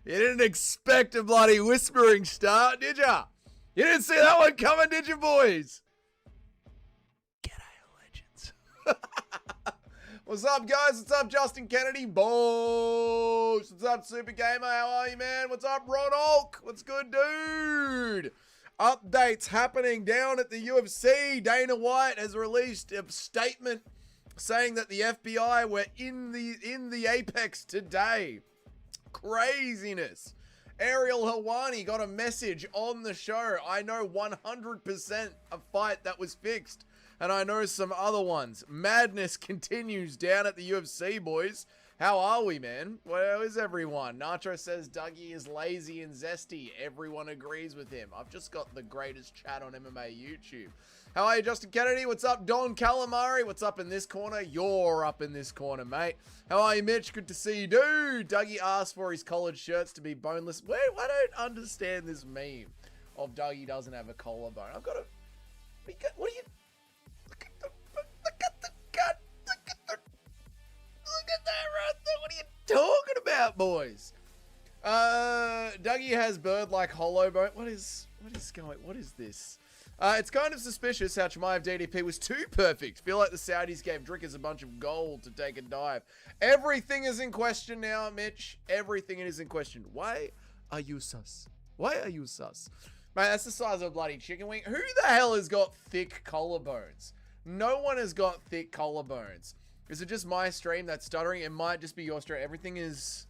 You didn't expect a bloody whispering start, did ya? You didn't see that one coming, did you, boys? G'day, legends. What's up, guys? What's up, Justin Kennedy? Boss. What's up, Super Gamer? How are you, man? What's up, Ron Hulk? What's good, dude? Updates happening down at the UFC. Dana White has released a statement saying that the FBI were in the Apex today. Craziness. Ariel Helwani got a message on the show. I know 100% a fight that was fixed. And I know some other ones. Madness continues down at the UFC, boys. How are we, man? Where is everyone? Nacho says Dougie is lazy and zesty. Everyone agrees with him. I've just got the greatest chat on MMA YouTube. How are you, Justin Kennedy? What's up, Don Calamari? What's up in this corner? You're up in this corner, mate. How are you, Mitch? Good to see you, dude. Dougie asked for his collared shirts to be boneless. Wait, I don't understand this meme of Dougie doesn't have a collarbone. I've got a... What are you... Look at that right there. What are you talking about, boys? Dougie has bird-like hollow bone. What is this? It's kind of suspicious how Chimaev DDP was too perfect. Feel like the Saudis gave Drickers a bunch of gold to take a dive. Everything is in question now, Mitch. Everything is in question. Why are you sus? Why are you sus? Man, that's the size of a bloody chicken wing. Who the hell has got thick collarbones? No one has got thick collarbones. Is it just my stream that's stuttering? It might just be your stream. Everything is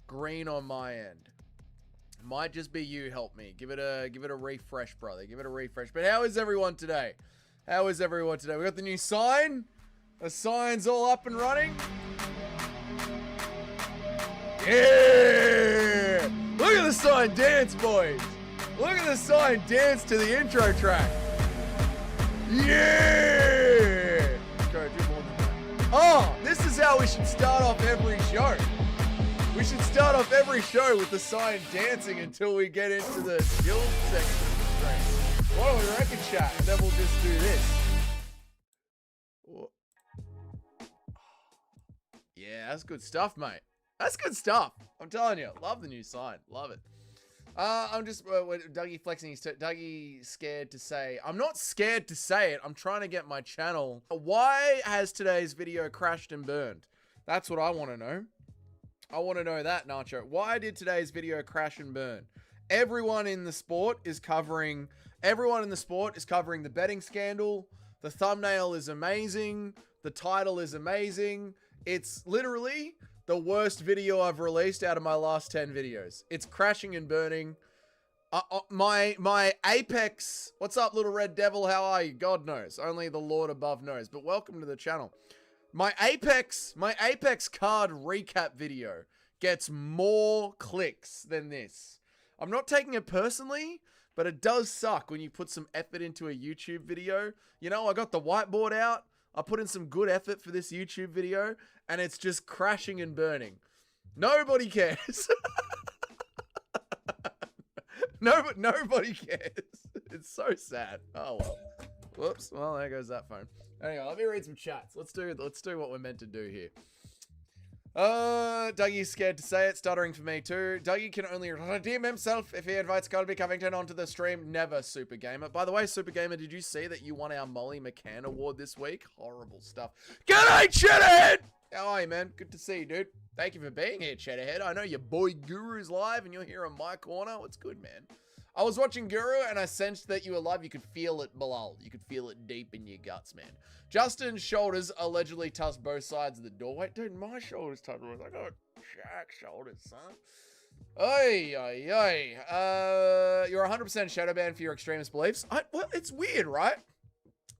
green on my end. It might just be you. Help me. Give it a refresh, brother. Give it a refresh. But how is everyone today? How is everyone today? We got the new sign. The sign's all up and running. Yeah! Look at the sign dance, boys. Look at the sign dance to the intro track. Yeah! Go, do more than that. Oh, this is how we should start off every show. We should start off every show with the sign dancing until we get into the skill section of the stream. What do we reckon, chat? And then we'll just do this. Yeah, that's good stuff, mate. That's good stuff. I'm telling you. Love the new sign. Love it. I'm just, Dougie flexing his Dougie scared to say, I'm not scared to say it. I'm trying to get my channel. Why has today's video crashed and burned? That's what I want to know. I want to know that, Nacho. Why did today's video crash and burn? Everyone in the sport is covering the betting scandal. The thumbnail is amazing. The title is amazing. It's literally the worst video I've released out of my last 10 videos. It's crashing and burning. My Apex... What's up, little red devil? How are you? God knows. Only the Lord above knows. But welcome to the channel. My Apex card recap video gets more clicks than this. I'm not taking it personally, but it does suck when you put some effort into a YouTube video. You know, I got the whiteboard out. I put in some good effort for this YouTube video, and it's just crashing and burning. Nobody cares. Nobody cares. It's so sad. Oh, well. Whoops. Well, there goes that phone. Anyway, let me read some chats. Let's do what we're meant to do here. Dougie's scared to say it. Stuttering for me too. Dougie can only redeem himself if he invites Colby Covington onto the stream. Never, Super Gamer. By the way, Super Gamer, did you see that you won our Molly McCann Award this week? Horrible stuff. G'day, Cheddarhead! How are you, man? Good to see you, dude. Thank you for being here, Cheddarhead. I know your boy Guru's live and you're here in my corner. What's good, man? I was watching Guru and I sensed that you were live. You could feel it, Bilal. You could feel it deep in your guts, man. Justin's shoulders allegedly touched both sides of the door. Wait, dude, my shoulders touched. I got Jack's shoulders, son. Oy, oy, oy. You're 100% shadow banned for your extremist beliefs. Well, it's weird, right?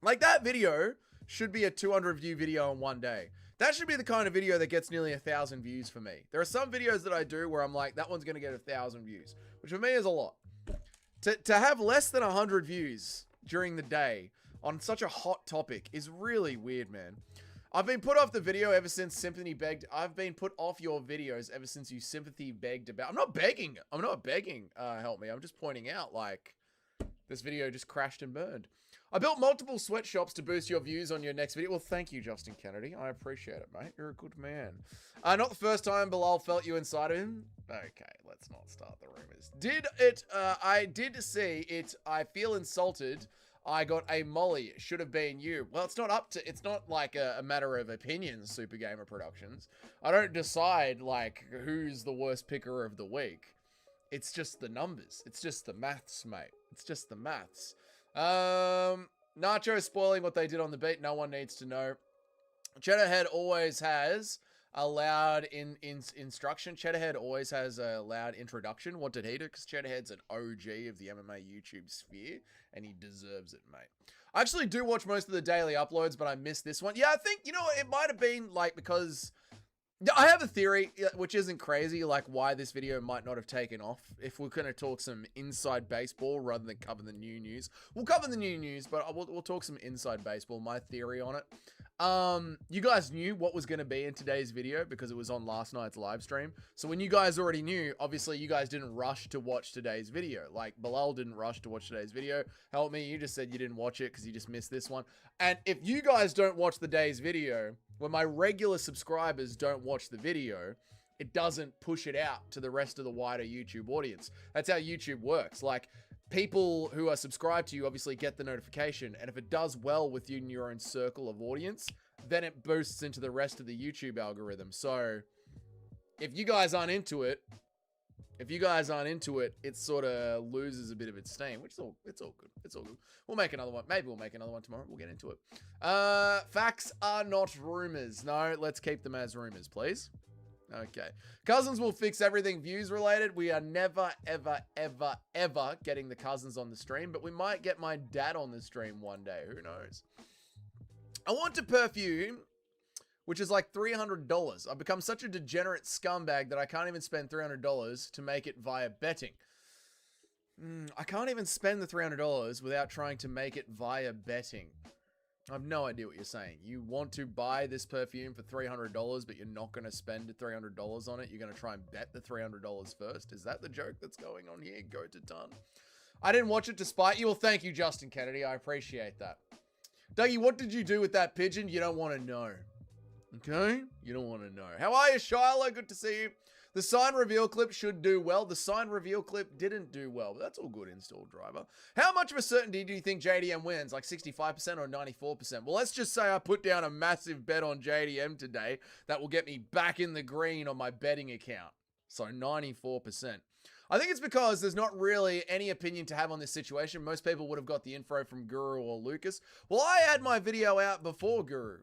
Like, that video should be a 200 view video in one day. That should be the kind of video that gets nearly 1,000 views for me. There are some videos that I do where I'm like, that one's going to get 1,000 views, which for me is a lot. To have less than 100 views during the day on such a hot topic is really weird, man. I've been put off the video ever since Sympathy begged. I've been put off your videos ever since you Sympathy begged about. I'm not begging. Help me. I'm just pointing out, like, this video just crashed and burned. I built multiple sweatshops to boost your views on your next video. Well, thank you, Justin Kennedy. I appreciate it, mate. You're a good man. Not the first time Bilal felt you inside of him. Okay, let's not start the rumors. I did see it. I feel insulted. I got a molly. Should have been you. Well, it's not like a matter of opinions, Super Gamer Productions. I don't decide, like, who's the worst picker of the week. It's just the numbers. It's just the maths, mate. It's just the maths. Nacho spoiling what they did on the beat. No one needs to know. Cheddarhead always has a loud instruction. Cheddarhead always has a loud introduction. What did he do? Because Cheddarhead's an OG of the MMA YouTube sphere, and he deserves it, mate. I actually do watch most of the daily uploads, but I missed this one. Yeah, I think, you know, it might have been, like, because... I have a theory, which isn't crazy, like why this video might not have taken off. If we're going to talk some inside baseball rather than cover the new news. We'll cover the new news, but we'll talk some inside baseball, my theory on it. You guys knew what was going to be in today's video because it was on last night's live stream. So when you guys already knew, obviously you guys didn't rush to watch today's video. Like Bilal didn't rush to watch today's video. Help me, you just said you didn't watch it because you just missed this one. And if you guys don't watch the day's video, when my regular subscribers don't watch the video, it doesn't push it out to the rest of the wider YouTube audience. That's how YouTube works. Like, people who are subscribed to you obviously get the notification, and if it does well within your own circle of audience, then it boosts into the rest of the YouTube algorithm. So, if you guys aren't into it, it sort of loses a bit of its steam, which it's all good. It's all good. We'll make another one. Maybe we'll make another one tomorrow. We'll get into it. Facts are not rumors. No, let's keep them as rumors, please. Okay. Cousins will fix everything views related. We are never, ever, ever, ever getting the cousins on the stream, but we might get my dad on the stream one day. Who knows? I want a perfume, which is like $300. I've become such a degenerate scumbag that I can't even spend $300 to make it via betting. I can't even spend the $300 without trying to make it via betting. I have no idea what you're saying. You want to buy this perfume for $300, but you're not going to spend $300 on it. You're going to try and bet the $300 first. Is that the joke that's going on here? Go to ton. I didn't watch it to spite you. Well, thank you, Justin Kennedy. I appreciate that. Dougie, what did you do with that pigeon? You don't want to know. Okay? You don't want to know. How are you, Shiloh? Good to see you. The sign reveal clip should do well. The sign reveal clip didn't do well, but that's all good, install driver. How much of a certainty do you think JDM wins? Like 65% or 94%? Well, let's just say I put down a massive bet on JDM today that will get me back in the green on my betting account. So 94%. I think it's because there's not really any opinion to have on this situation. Most people would have got the info from Guru or Lucas. Well, I had my video out before Guru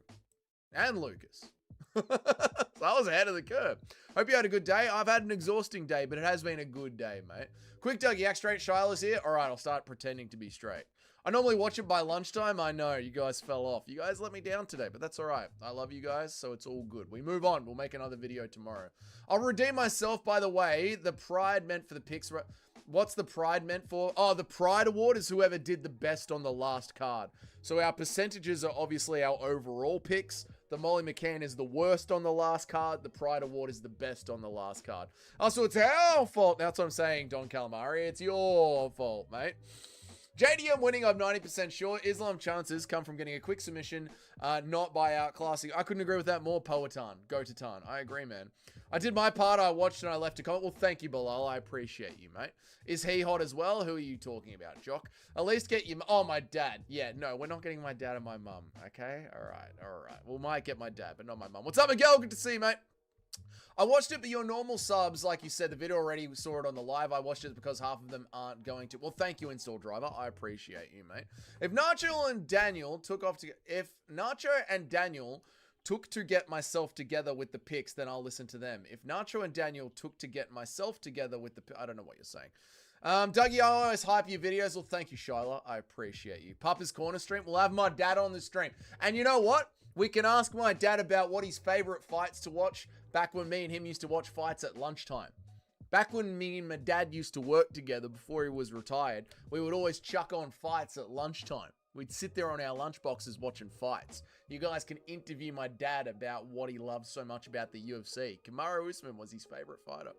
and Lucas. So I was ahead of the curve. Hope you had a good day. I've had an exhausting day, but it has been a good day, mate. Quick Dougie, act straight. Shiloh's here. All right, I'll start pretending to be straight. I normally watch it by lunchtime. I know, you guys fell off. You guys let me down today, but that's all right. I love you guys, so it's all good. We move on. We'll make another video tomorrow. I'll redeem myself, by the way. The pride meant for the picks. What's the pride meant for? Oh, the pride award is whoever did the best on the last card. So our percentages are obviously our overall picks. The Molly McCann is the worst on the last card. The Pride Award is the best on the last card. Oh, so it's our fault. That's what I'm saying, Don Calamari. It's your fault, mate. JDM winning, I'm 90% sure. Islam chances come from getting a quick submission, not by outclassing. I couldn't agree with that more. Poetan. Go to Tan. I agree, man. I did my part. I watched and I left a comment. Well, thank you, Bilal. I appreciate you, mate. Is he hot as well? Who are you talking about, Jock? At least get your... Oh, my dad. Yeah, no, we're not getting my dad and my mum, okay? All right. We might get my dad, but not my mum. What's up, Miguel? Good to see you, mate. I watched it, but your normal subs, like you said, the video already saw it on the live. I watched it because half of them aren't going to. Well, thank you, install driver. I appreciate you, mate. If Nacho and Daniel took off to... If Nacho and Daniel took to get myself together with the picks, then I'll listen to them. If Nacho and Daniel took to get myself together with the... I don't know what you're saying. Dougie, I always hype your videos. Well, thank you, Shiloh. I appreciate you. Papa's Corner stream. We'll have my dad on the stream. And you know what? We can ask my dad about what his favorite fights to watch back when me and him used to watch fights at lunchtime. Back when me and my dad used to work together before he was retired, we would always chuck on fights at lunchtime. We'd sit there on our lunch boxes watching fights. You guys can interview my dad about what he loves so much about the UFC. Kamaru Usman was his favorite fighter.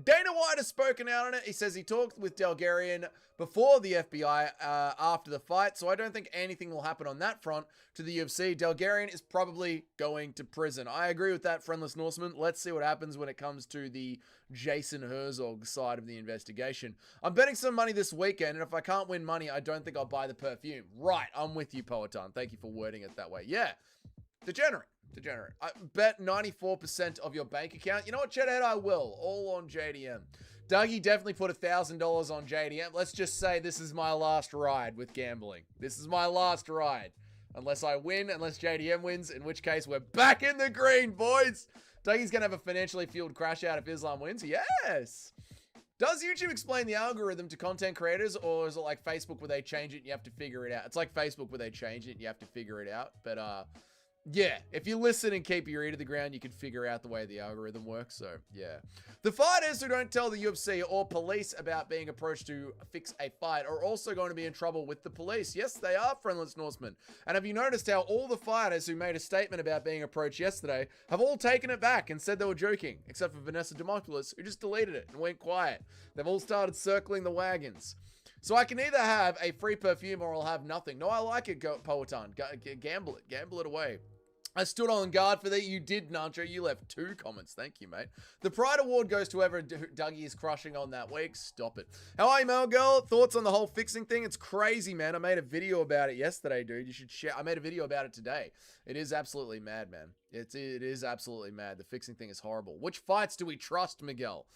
Dana White has spoken out on it. He says he talked with Delgarian before the FBI after the fight, so I don't think anything will happen on that front to the UFC. Delgarian is probably going to prison. I agree with that, Friendless Norseman. Let's see what happens when it comes to the Jason Herzog side of the investigation. I'm betting some money this weekend, and if I can't win money, I don't think I'll buy the perfume. Right, I'm with you, Poetan. Thank you for wording it that way. Yeah, degenerate. I bet 94% of your bank account. You know what, Chedhead? I will. All on JDM. Dougie definitely put $1,000 on JDM. Let's just say this is my last ride with gambling. This is my last ride. Unless I win, unless JDM wins, in which case we're back in the green, boys. Dougie's going to have a financially fueled crash out if Islam wins. Yes. Does YouTube explain the algorithm to content creators, or is it like Facebook where they change it and you have to figure it out? It's like Facebook where they change it and you have to figure it out. But, yeah, if you listen and keep your ear to the ground, you can figure out the way the algorithm works. So, yeah. The fighters who don't tell the UFC or police about being approached to fix a fight are also going to be in trouble with the police. Yes, they are, Friendless Norseman. And have you noticed how all the fighters who made a statement about being approached yesterday have all taken it back and said they were joking, except for Vanessa Demopoulos, who just deleted it and went quiet. They've all started circling the wagons. So I can either have a free perfume or I'll have nothing. No, I like it, Poetan. Gamble it. Gamble it away. I stood on guard for that. You did, Nacho. You left 2 comments. Thank you, mate. The Pride Award goes to whoever Dougie is crushing on that week. Stop it. How are you, Mel Girl? Thoughts on the whole fixing thing? It's crazy, man. I made a video about it yesterday, dude. You should share. I made a video about it today. It is absolutely mad, man. It is absolutely mad. The fixing thing is horrible. Which fights do we trust, Miguel?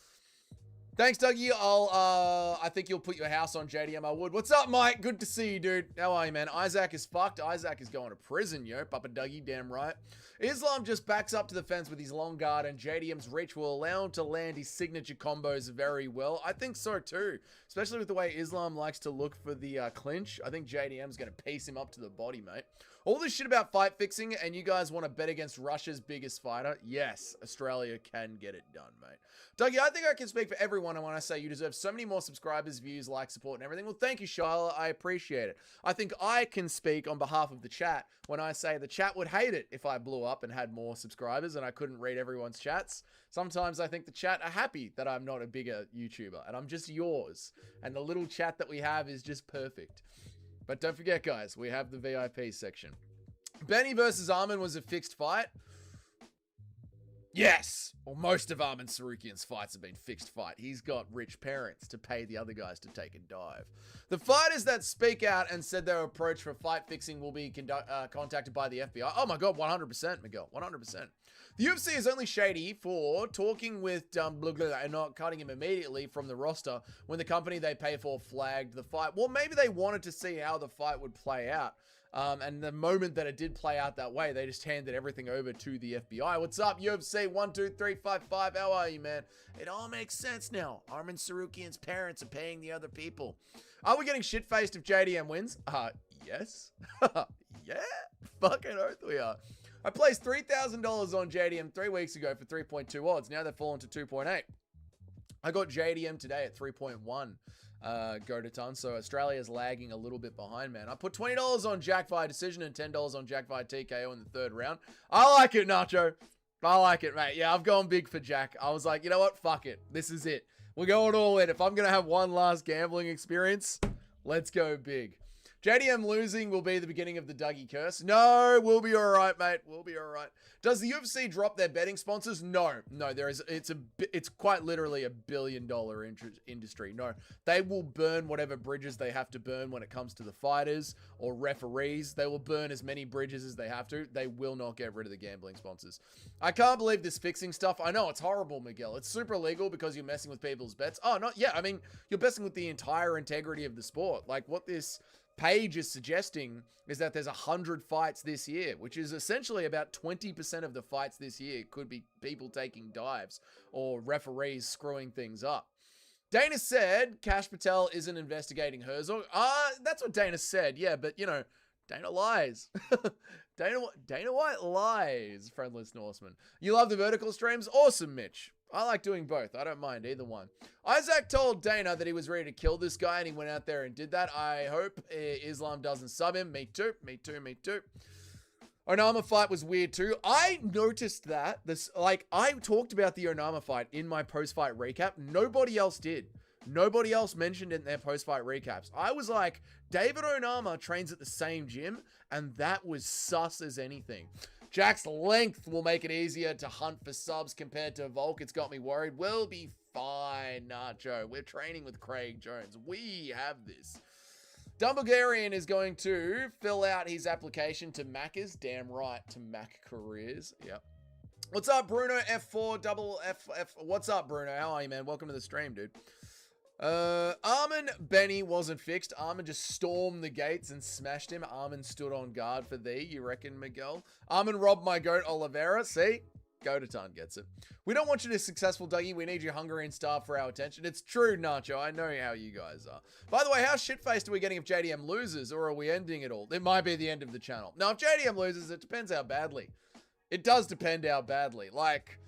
Thanks, Dougie. I think you'll put your house on JDM. I would. What's up, Mike? Good to see you, dude. How are you, man? Isaac is fucked. Isaac is going to prison, yo. Papa Dougie, damn right. Islam just backs up to the fence with his long guard, and JDM's reach will allow him to land his signature combos very well. I think so, too. Especially with the way Islam likes to look for the clinch. I think JDM's going to piece him up to the body, mate. All this shit about fight fixing, and you guys want to bet against Russia's biggest fighter? Yes, Australia can get it done, mate. Dougie, I think I can speak for everyone when I say you deserve so many more subscribers, views, likes, support, and everything. Well, thank you, Shyla. I appreciate it. I think I can speak on behalf of the chat when I say the chat would hate it if I blew up and had more subscribers and I couldn't read everyone's chats. Sometimes I think the chat are happy that I'm not a bigger YouTuber and I'm just yours. And the little chat that we have is just perfect. But don't forget, guys, we have the VIP section. Benny versus Armin was a fixed fight. Yes! Well, most of Armin Sarukian's fights have been fixed fight. He's got rich parents to pay the other guys to take a dive. The fighters that speak out and said they were approached for fight fixing will be contacted by the FBI. Oh my god, 100%, Miguel. 100%. The UFC is only shady for talking with and not cutting him immediately from the roster when the company they pay for flagged the fight. Well, maybe they wanted to see how the fight would play out. And the moment that it did play out that way, they just handed everything over to the FBI. What's up, UFC 12355? How are you, man? It all makes sense now. Armin Sarukian's parents are paying the other people. Are we getting shit-faced if JDM wins? Yes. Yeah. Fucking oath we are. I placed $3,000 on JDM 3 weeks ago for 3.2 odds. Now they've fallen to 2.8. I got JDM today at 3.1. Go to ton. So Australia's lagging a little bit behind, man. I put $20 on Jack via decision and $10 on Jack via TKO in the 3rd round. I like it, Nacho. I like it, mate. Yeah, I've gone big for Jack. I was like, you know what? Fuck it. This is it. We're going all in. If I'm going to have one last gambling experience, let's go big. JDM losing will be the beginning of the Dougie curse. No, we'll be all right, mate. We'll be all right. Does the UFC drop their betting sponsors? No, there is. It's quite literally a $1 billion industry. No, they will burn whatever bridges they have to burn when it comes to the fighters or referees. They will burn as many bridges as they have to. They will not get rid of the gambling sponsors. I can't believe this fixing stuff. I know it's horrible, Miguel. It's super illegal because you're messing with people's bets. Oh, not yeah. I mean, you're messing with the entire integrity of the sport. Like what this page is suggesting is that there's 100 fights this year, which is essentially about 20% of the fights this year could be people taking dives or referees screwing things up. Dana said Cash Patel isn't investigating Herzog. That's what Dana said. Yeah, but you know, Dana lies. Dana White lies, Friendless Norseman. You love the vertical streams? Awesome, Mitch. I like doing both. I don't mind either one. Isaac told Dana that he was ready to kill this guy, and he went out there and did that. I hope Islam doesn't sub him. Me too. Me too. Me too. Onama fight was weird too. I noticed that. I talked about the Onama fight in my post-fight recap. Nobody else did. Nobody else mentioned it in their post-fight recaps. I was like, David Onama trains at the same gym, and that was sus as anything. Jack's length will make it easier to hunt for subs compared to Volk. It's got me worried. We'll be fine, Nacho. We're training with Craig Jones. We have this. Dumbledorian is going to fill out his application to Macca's. Damn right, to Mac Careers. Yep. What's up, Bruno? F4 double F. What's up, Bruno? How are you, man? Welcome to the stream, dude. Armin Benny wasn't fixed. Armin just stormed the gates and smashed him. Armin stood on guard for thee. You reckon, Miguel? Armin robbed my goat, Oliveira. See? Goataton gets it. We don't want you to be successful, Dougie. We need you hungry and starved for our attention. It's true, Nacho. I know how you guys are. By the way, how shit-faced are we getting if JDM loses, or are we ending it all? It might be the end of the channel. Now, if JDM loses, it depends how badly. It does depend how badly. Like,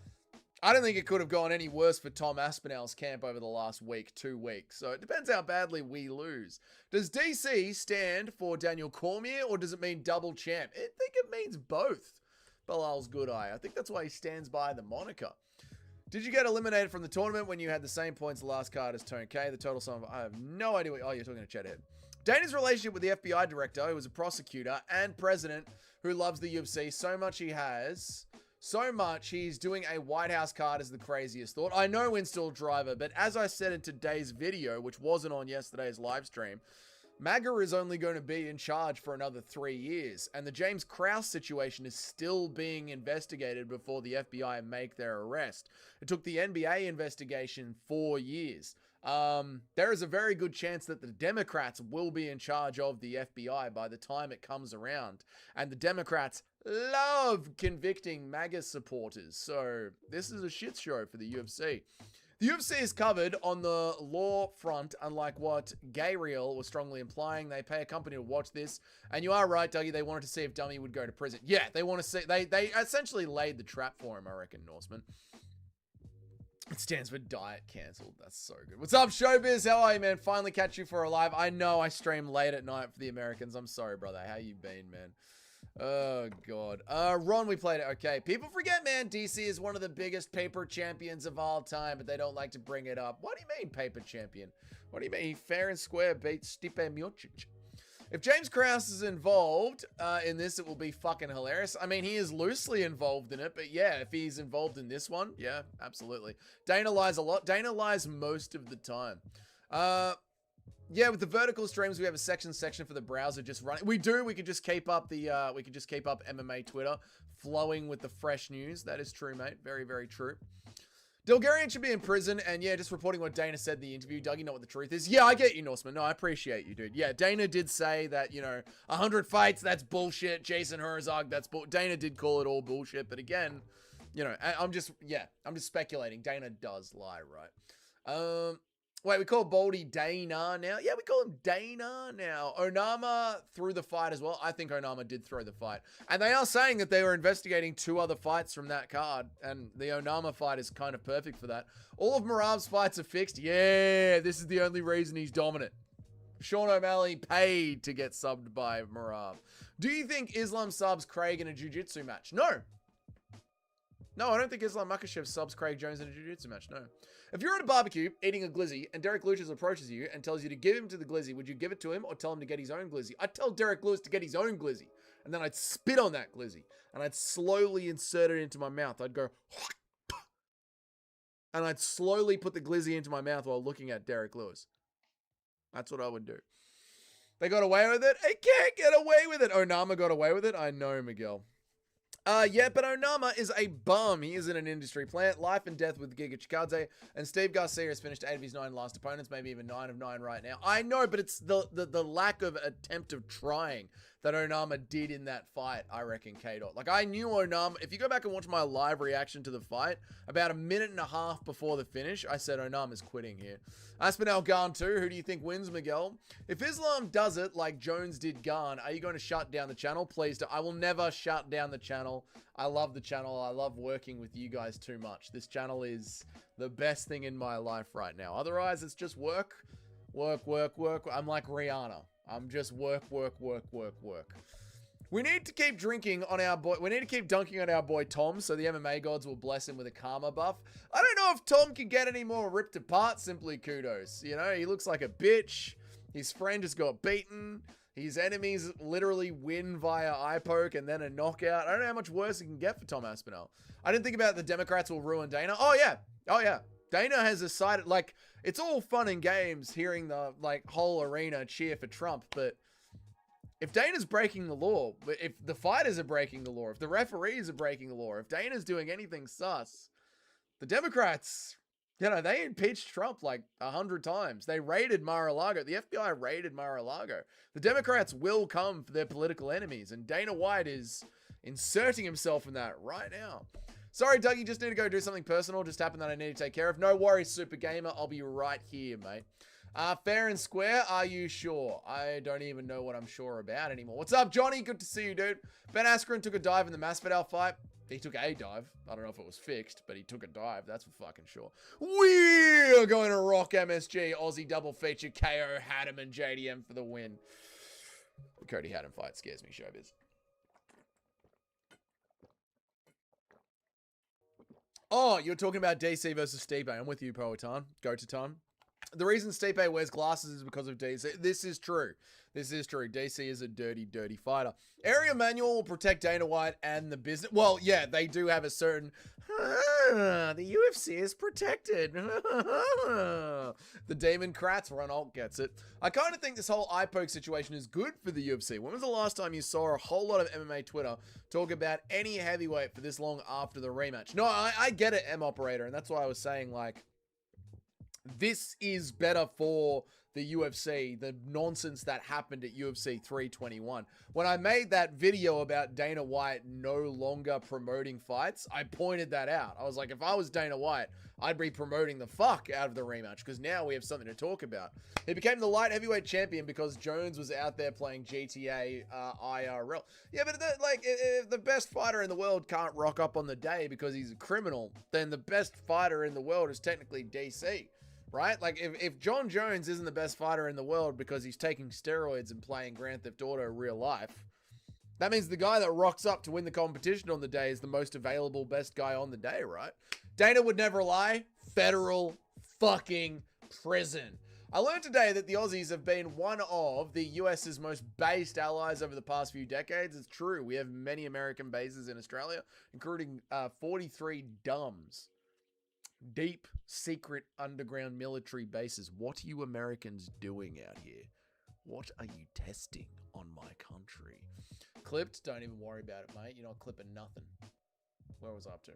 I don't think it could have gone any worse for Tom Aspinall's camp over the last week, 2 weeks. So it depends how badly we lose. Does DC stand for Daniel Cormier, or does it mean double champ? I think it means both. Bilal's good eye. I think that's why he stands by the moniker. Did you get eliminated from the tournament when you had the same points the last card as Tone K? The total sum of... I have no idea what... Oh, you're talking to Chadhead. Dana's relationship with the FBI director, who was a prosecutor and president who loves the UFC so much he's doing a White House card is the craziest thought. I know Install Driver, but as I said in today's video, which wasn't on yesterday's live stream, MAGA is only going to be in charge for another 3 years, and the James Krause situation is still being investigated before the FBI make their arrest. It took the NBA investigation 4 years. There is a very good chance that the Democrats will be in charge of the FBI by the time it comes around, and the Democrats love convicting MAGA supporters, so this is a shit show for the UFC. The UFC is covered on the law front, unlike what ARIEL was strongly implying. They pay a company to watch this. And you are right, Dougie, they wanted to see if Dummy would go to prison. Yeah, they want to see... They essentially laid the trap for him, I reckon, Norseman. It stands for diet cancelled. That's so good. What's up, Showbiz? How are you, man? Finally catch you for a live. I know I stream late at night for the Americans. I'm sorry, brother. How you been, man? Oh, God. Ron, we played it. Okay. People forget, man. DC is one of the biggest paper champions of all time, but they don't like to bring it up. What do you mean, paper champion? What do you mean? He fair and square beat Stipe Miocic. If James Krause is involved in this, it will be fucking hilarious. I mean, he is loosely involved in it, but yeah, if he's involved in this one, yeah, absolutely. Dana lies a lot. Dana lies most of the time. Yeah, with the vertical streams, we have a section for the browser just running. We do. We could just keep up the MMA Twitter flowing with the fresh news. That is true, mate. Very, very true. Delgarian should be in prison, and yeah, just reporting what Dana said in the interview. Doug, you know what the truth is. Yeah, I get you, Norseman. No, I appreciate you, dude. Yeah, Dana did say that, you know, 100 fights, that's bullshit. Jason Herzog, that's bull. Dana did call it all bullshit, but again, you know, I'm just speculating. Dana does lie, right? Wait, we call Baldy Dana now? Yeah, we call him Dana now. Onama threw the fight as well. I think Onama did throw the fight. And they are saying that they were investigating 2 other fights from that card. And the Onama fight is kind of perfect for that. All of Murav's fights are fixed. Yeah, this is the only reason he's dominant. Sean O'Malley paid to get subbed by Murav. Do you think Islam subs Craig in a jiu-jitsu match? No. No, I don't think Islam Makhachev subs Craig Jones in a jiu-jitsu match, no. If you're at a barbecue eating a glizzy and Derek Lewis approaches you and tells you to give him to the glizzy, would you give it to him or tell him to get his own glizzy? I'd tell Derek Lewis to get his own glizzy, and then I'd spit on that glizzy and I'd slowly insert it into my mouth. I'd go, and I'd slowly put the glizzy into my mouth while looking at Derek Lewis. That's what I would do. They got away with it? They can't get away with it. Onama got away with it? I know, Miguel. Yeah, but Onama is a bum. He isn't an industry plant. Life and death with Giga Chikadze. And Steve Garcia has finished 8 of his 9 last opponents, maybe even 9 of 9 right now. I know, but it's the lack of attempt of trying that Onama did in that fight, I reckon, K-Dot. Like, I knew Onama. If you go back and watch my live reaction to the fight, about a minute and a half before the finish, I said Onama's quitting here. Aspinall Garn too. Who do you think wins, Miguel? If Islam does it like Jones did Garn, are you going to shut down the channel? Please do. I will never shut down the channel. I love the channel. I love working with you guys too much. This channel is the best thing in my life right now. Otherwise, it's just work, work, work, work. I'm like Rihanna. I'm just work, work, work, work, work. We need to keep drinking on our boy. We need to keep dunking on our boy Tom, so the MMA gods will bless him with a karma buff. I don't know if Tom can get any more ripped apart. Simply kudos. You know, he looks like a bitch. His friend just got beaten. His enemies literally win via eye poke and then a knockout. I don't know how much worse it can get for Tom Aspinall. I didn't think about the Democrats will ruin Dana. Oh yeah. Oh yeah. Dana has decided, like, it's all fun and games hearing the, like, whole arena cheer for Trump, but if Dana's breaking the law, if the fighters are breaking the law, if the referees are breaking the law, if Dana's doing anything sus, the Democrats, you know, they impeached Trump like 100 times. They raided Mar-a-Lago. The FBI raided Mar-a-Lago. The Democrats will come for their political enemies, and Dana White is inserting himself in that right now. Sorry, Dougie, just need to go do something personal. Just happened that I need to take care of. No worries, Super Gamer. I'll be right here, mate. Fair and square, are you sure? I don't even know what I'm sure about anymore. What's up, Johnny? Good to see you, dude. Ben Askren took a dive in the Masvidal fight. He took a dive. I don't know if it was fixed, but he took a dive. That's for fucking sure. We're going to rock MSG. Aussie double feature KO Haddam and JDM for the win. The Cody Haddam fight scares me, showbiz. Oh, you're talking about DC versus Stipe. I'm with you, Poetan. Go to time. The reason Stipe wears glasses is because of DC. This is true. This is true. DC is a dirty, dirty fighter. Area Manual will protect Dana White and the business. Well, yeah, they do have a certain... the UFC is protected. The Demon Kratz, Ron Alt gets it. I kind of think this whole eye poke situation is good for the UFC. When was the last time you saw a whole lot of MMA Twitter talk about any heavyweight for this long after the rematch? No, I get it, M Operator, and that's why I was saying, like, this is better for the UFC, the nonsense that happened at UFC 321. When I made that video about Dana White no longer promoting fights, I pointed that out. I was like, if I was Dana White, I'd be promoting the fuck out of the rematch because now we have something to talk about. He became the light heavyweight champion because Jones was out there playing GTA IRL. Yeah, but like, if the best fighter in the world can't rock up on the day because he's a criminal, then the best fighter in the world is technically DC. Right? Like, if John Jones isn't the best fighter in the world because he's taking steroids and playing Grand Theft Auto real life, that means the guy that rocks up to win the competition on the day is the most available best guy on the day, right? Dana would never lie. Federal fucking prison. I learned today that the Aussies have been one of the US's most based allies over the past few decades. It's true. We have many American bases in Australia, including 43 DUMBs. Deep, secret, underground military bases. What are you Americans doing out here? What are you testing on my country? Clipped? Don't even worry about it, mate. You're not clipping nothing. Where was I up to?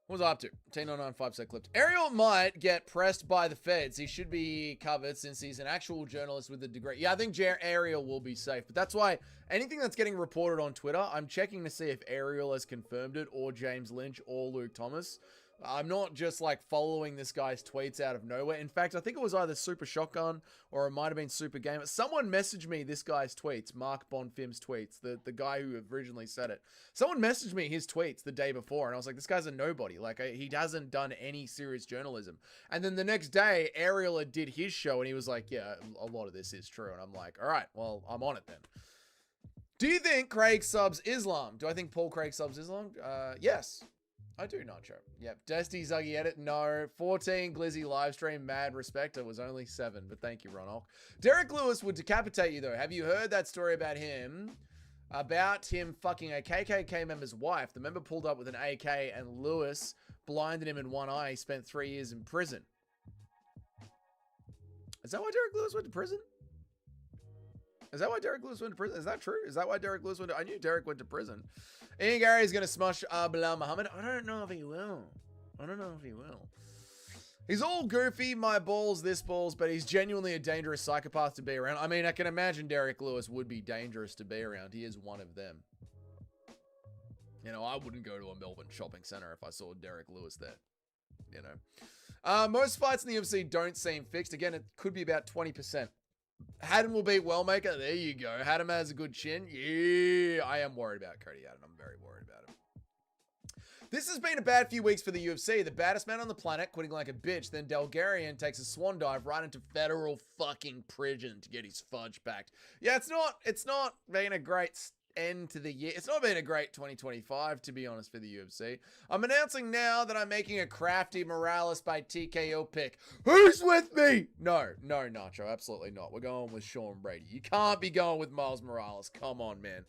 What was I up to? T995 said clipped. Ariel might get pressed by the feds. He should be covered since he's an actual journalist with a degree. Yeah, I think Ariel will be safe. But that's why anything that's getting reported on Twitter, I'm checking to see if Ariel has confirmed it or James Lynch or Luke Thomas. I'm not just like following this guy's tweets out of nowhere. In fact, I think it was either Super Shotgun or it might have been Super Gamer. Someone messaged me this guy's tweets, Mark Bonfim's tweets, the guy who originally said it. Someone messaged me his tweets the day before, and I was like, this guy's a nobody. Like, he hasn't done any serious journalism. And then the next day, Ariel did his show, and he was like, yeah, a lot of this is true. And I'm like, all right, well, I'm on it then. Do you think Craig subs Islam? Do I think Paul Craig subs Islam? Yes. I do, Nacho. Yep. Dusty Zuggy edit. No. 14 Glizzy live stream. Mad respect. It was only 7, but thank you, Ronald. Derek Lewis would decapitate you, though. Have you heard that story about him? About him fucking a KKK member's wife. The member pulled up with an AK and Lewis blinded him in one eye. He spent 3 years in prison. Is that why Derek Lewis went to prison? Is that why Derek Lewis went to prison? Is that true? Is that why Derek Lewis went to... I knew Derek went to prison. Ian Gary is going to smush Bilal Muhammad. I don't know if he will. I don't know if he will. He's all goofy, my balls, this balls, but he's genuinely a dangerous psychopath to be around. I mean, I can imagine Derek Lewis would be dangerous to be around. He is one of them. You know, I wouldn't go to a Melbourne shopping center if I saw Derek Lewis there. You know. Most fights in the UFC don't seem fixed. Again, it could be about 20%. Haddam will beat Wellmaker. There you go. Haddam has a good chin. Yeah, I am worried about Cody Haddam. I'm very worried about him. This has been a bad few weeks for the UFC. The baddest man on the planet quitting like a bitch. Then Delgarian takes a swan dive right into federal fucking prison to get his fudge backed. Yeah, it's not been a great end to the year. It's not been a great 2025, to be honest, for the UFC. I'm announcing now that I'm making a crafty Morales by TKO pick. Who's with me? No, Nacho, absolutely not. We're going with Sean Brady. You can't be going with Miles Morales. Come on, man.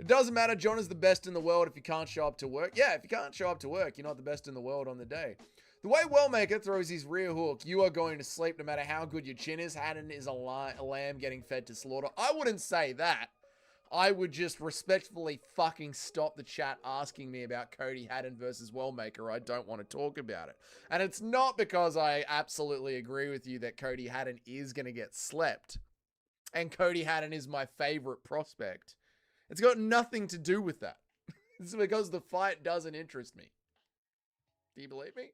It doesn't matter. John is the best in the world if you can't show up to work. Yeah, if you can't show up to work, you're not the best in the world on the day. The way Wellmaker throws his rear hook, you are going to sleep no matter how good your chin is. Haddon is a lamb getting fed to slaughter. I wouldn't say that. I would just respectfully fucking stop the chat asking me about Cody Haddon versus Wellmaker. I don't want to talk about it. And it's not because I absolutely agree with you that Cody Haddon is going to get slept. And Cody Haddon is my favorite prospect. It's got nothing to do with that. It's because the fight doesn't interest me. Do you believe me?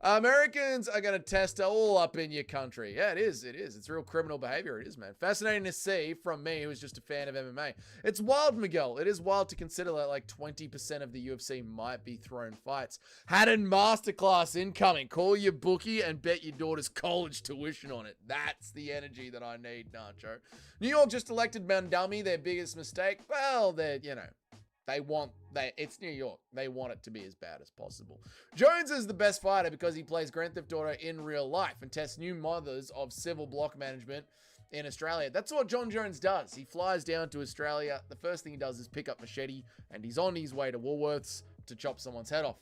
Americans are going to test all up in your country. Yeah, it is. It's real criminal behavior. It is, man. Fascinating to see from me, who's just a fan of MMA. It's wild, Miguel. It is wild to consider that like 20% of the UFC might be thrown fights. Haddon masterclass incoming. Call your bookie and bet your daughter's college tuition on it. That's the energy that I need, Nacho. New York just elected Mandami, their biggest mistake. Well, it's New York. They want it to be as bad as possible. Jones is the best fighter because he plays Grand Theft Auto in real life and tests new methods of civil block management in Australia. That's what John Jones does. He flies down to Australia. The first thing he does is pick up machete and he's on his way to Woolworths to chop someone's head off.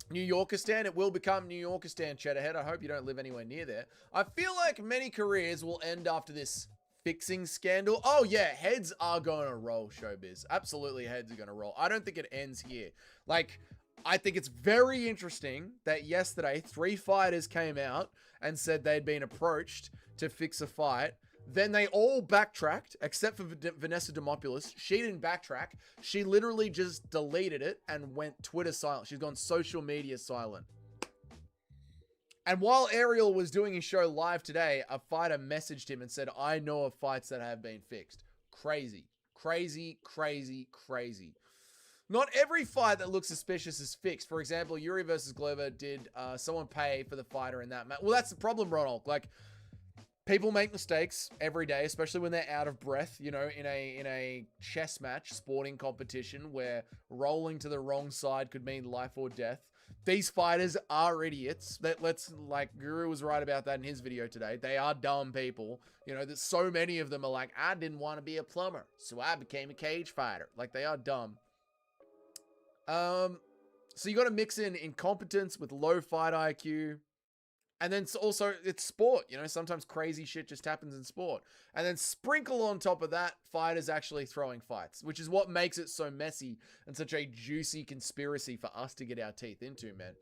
New Yorkistan, it will become New Yorkistan, Cheddarhead. I hope you don't live anywhere near there. I feel like many careers will end after this fixing scandal. Oh yeah, heads are going to roll, showbiz. Absolutely, heads are going to roll. I don't think it ends here. Like, I think it's very interesting that yesterday 3 fighters came out and said they'd been approached to fix a fight. Then they all backtracked, except for Vanessa Demopoulos. She didn't backtrack. She literally just deleted it and went Twitter silent. She's gone social media silent. And while Ariel was doing his show live today, a fighter messaged him and said, I know of fights that have been fixed. Crazy. Crazy, crazy, crazy. Not every fight that looks suspicious is fixed. For example, Yuri versus Glover, did someone pay for the fighter in that match? Well, that's the problem, Ronald. Like, people make mistakes every day, especially when they're out of breath, you know, in a chess match, sporting competition where rolling to the wrong side could mean life or death. These fighters are idiots. Like Guru was right about that in his video today. They are dumb people. You know, there's so many of them are like, I didn't want to be a plumber, so I became a cage fighter. Like, they are dumb. So you got to mix in incompetence with low fight IQ. And then also, it's sport, you know, sometimes crazy shit just happens in sport. And then sprinkle on top of that, fighters actually throwing fights, which is what makes it so messy and such a juicy conspiracy for us to get our teeth into, man.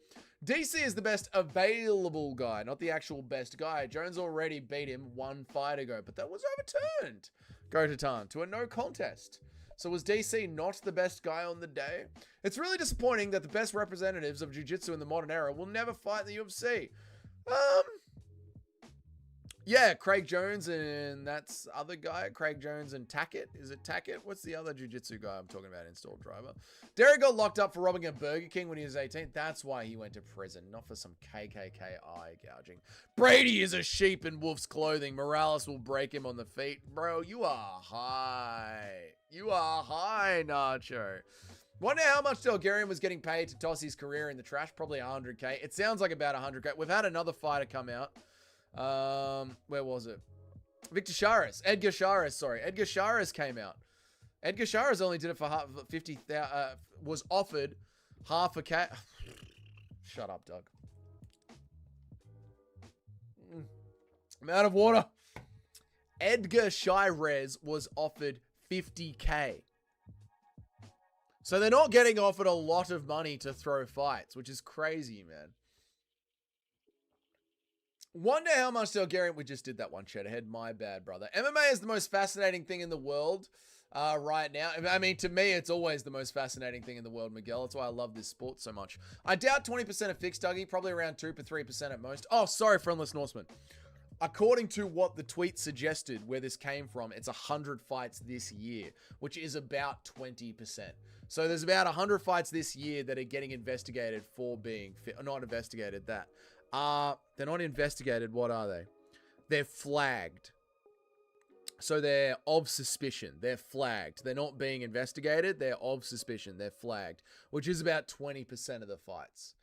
DC is the best available guy, not the actual best guy. Jones already beat him 1 fight ago, but that was overturned. Go to Tan to a no contest. So was DC not the best guy on the day? It's really disappointing that the best representatives of jiu-jitsu in the modern era will never fight in the UFC. Yeah, Craig Jones and that's other guy, Craig Jones and Tackett. Is it Tackett? What's the other jiu-jitsu guy I'm talking about, installed driver? Derek got locked up for robbing a Burger King when he was 18. That's why he went to prison, not for some KKK eye gouging. Brady is a sheep in wolf's clothing. Morales will break him on the feet. Bro, you are high. You are high, Nacho. Wonder how much Delgarian was getting paid to toss his career in the trash. Probably 100K. It sounds like about 100K. We've had another fighter come out. Where was it? Edgar Charas, sorry. Edgar Charas came out. Edgar Charas only did it for 50,000, was offered half a K. Shut up, Doug. I'm out of water. Edgar Charas was offered 50K. So they're not getting offered a lot of money to throw fights, which is crazy, man. Wonder how much Delgarian... We just did that one, Cheddarhead. My bad, brother. MMA is the most fascinating thing in the world right now. I mean, to me, it's always the most fascinating thing in the world, Miguel. That's why I love this sport so much. I doubt 20% are fixed, Dougie. Probably around 2 to 3% at most. Oh, sorry, Friendless Norseman. According to what the tweet suggested, where this came from, it's 100 fights this year, which is about 20%. So there's about 100 fights this year that are getting investigated for being not investigated. They're not investigated. What are they? They're flagged. So they're of suspicion. They're flagged. They're not being investigated. They're of suspicion. They're flagged, which is about 20% of the fights.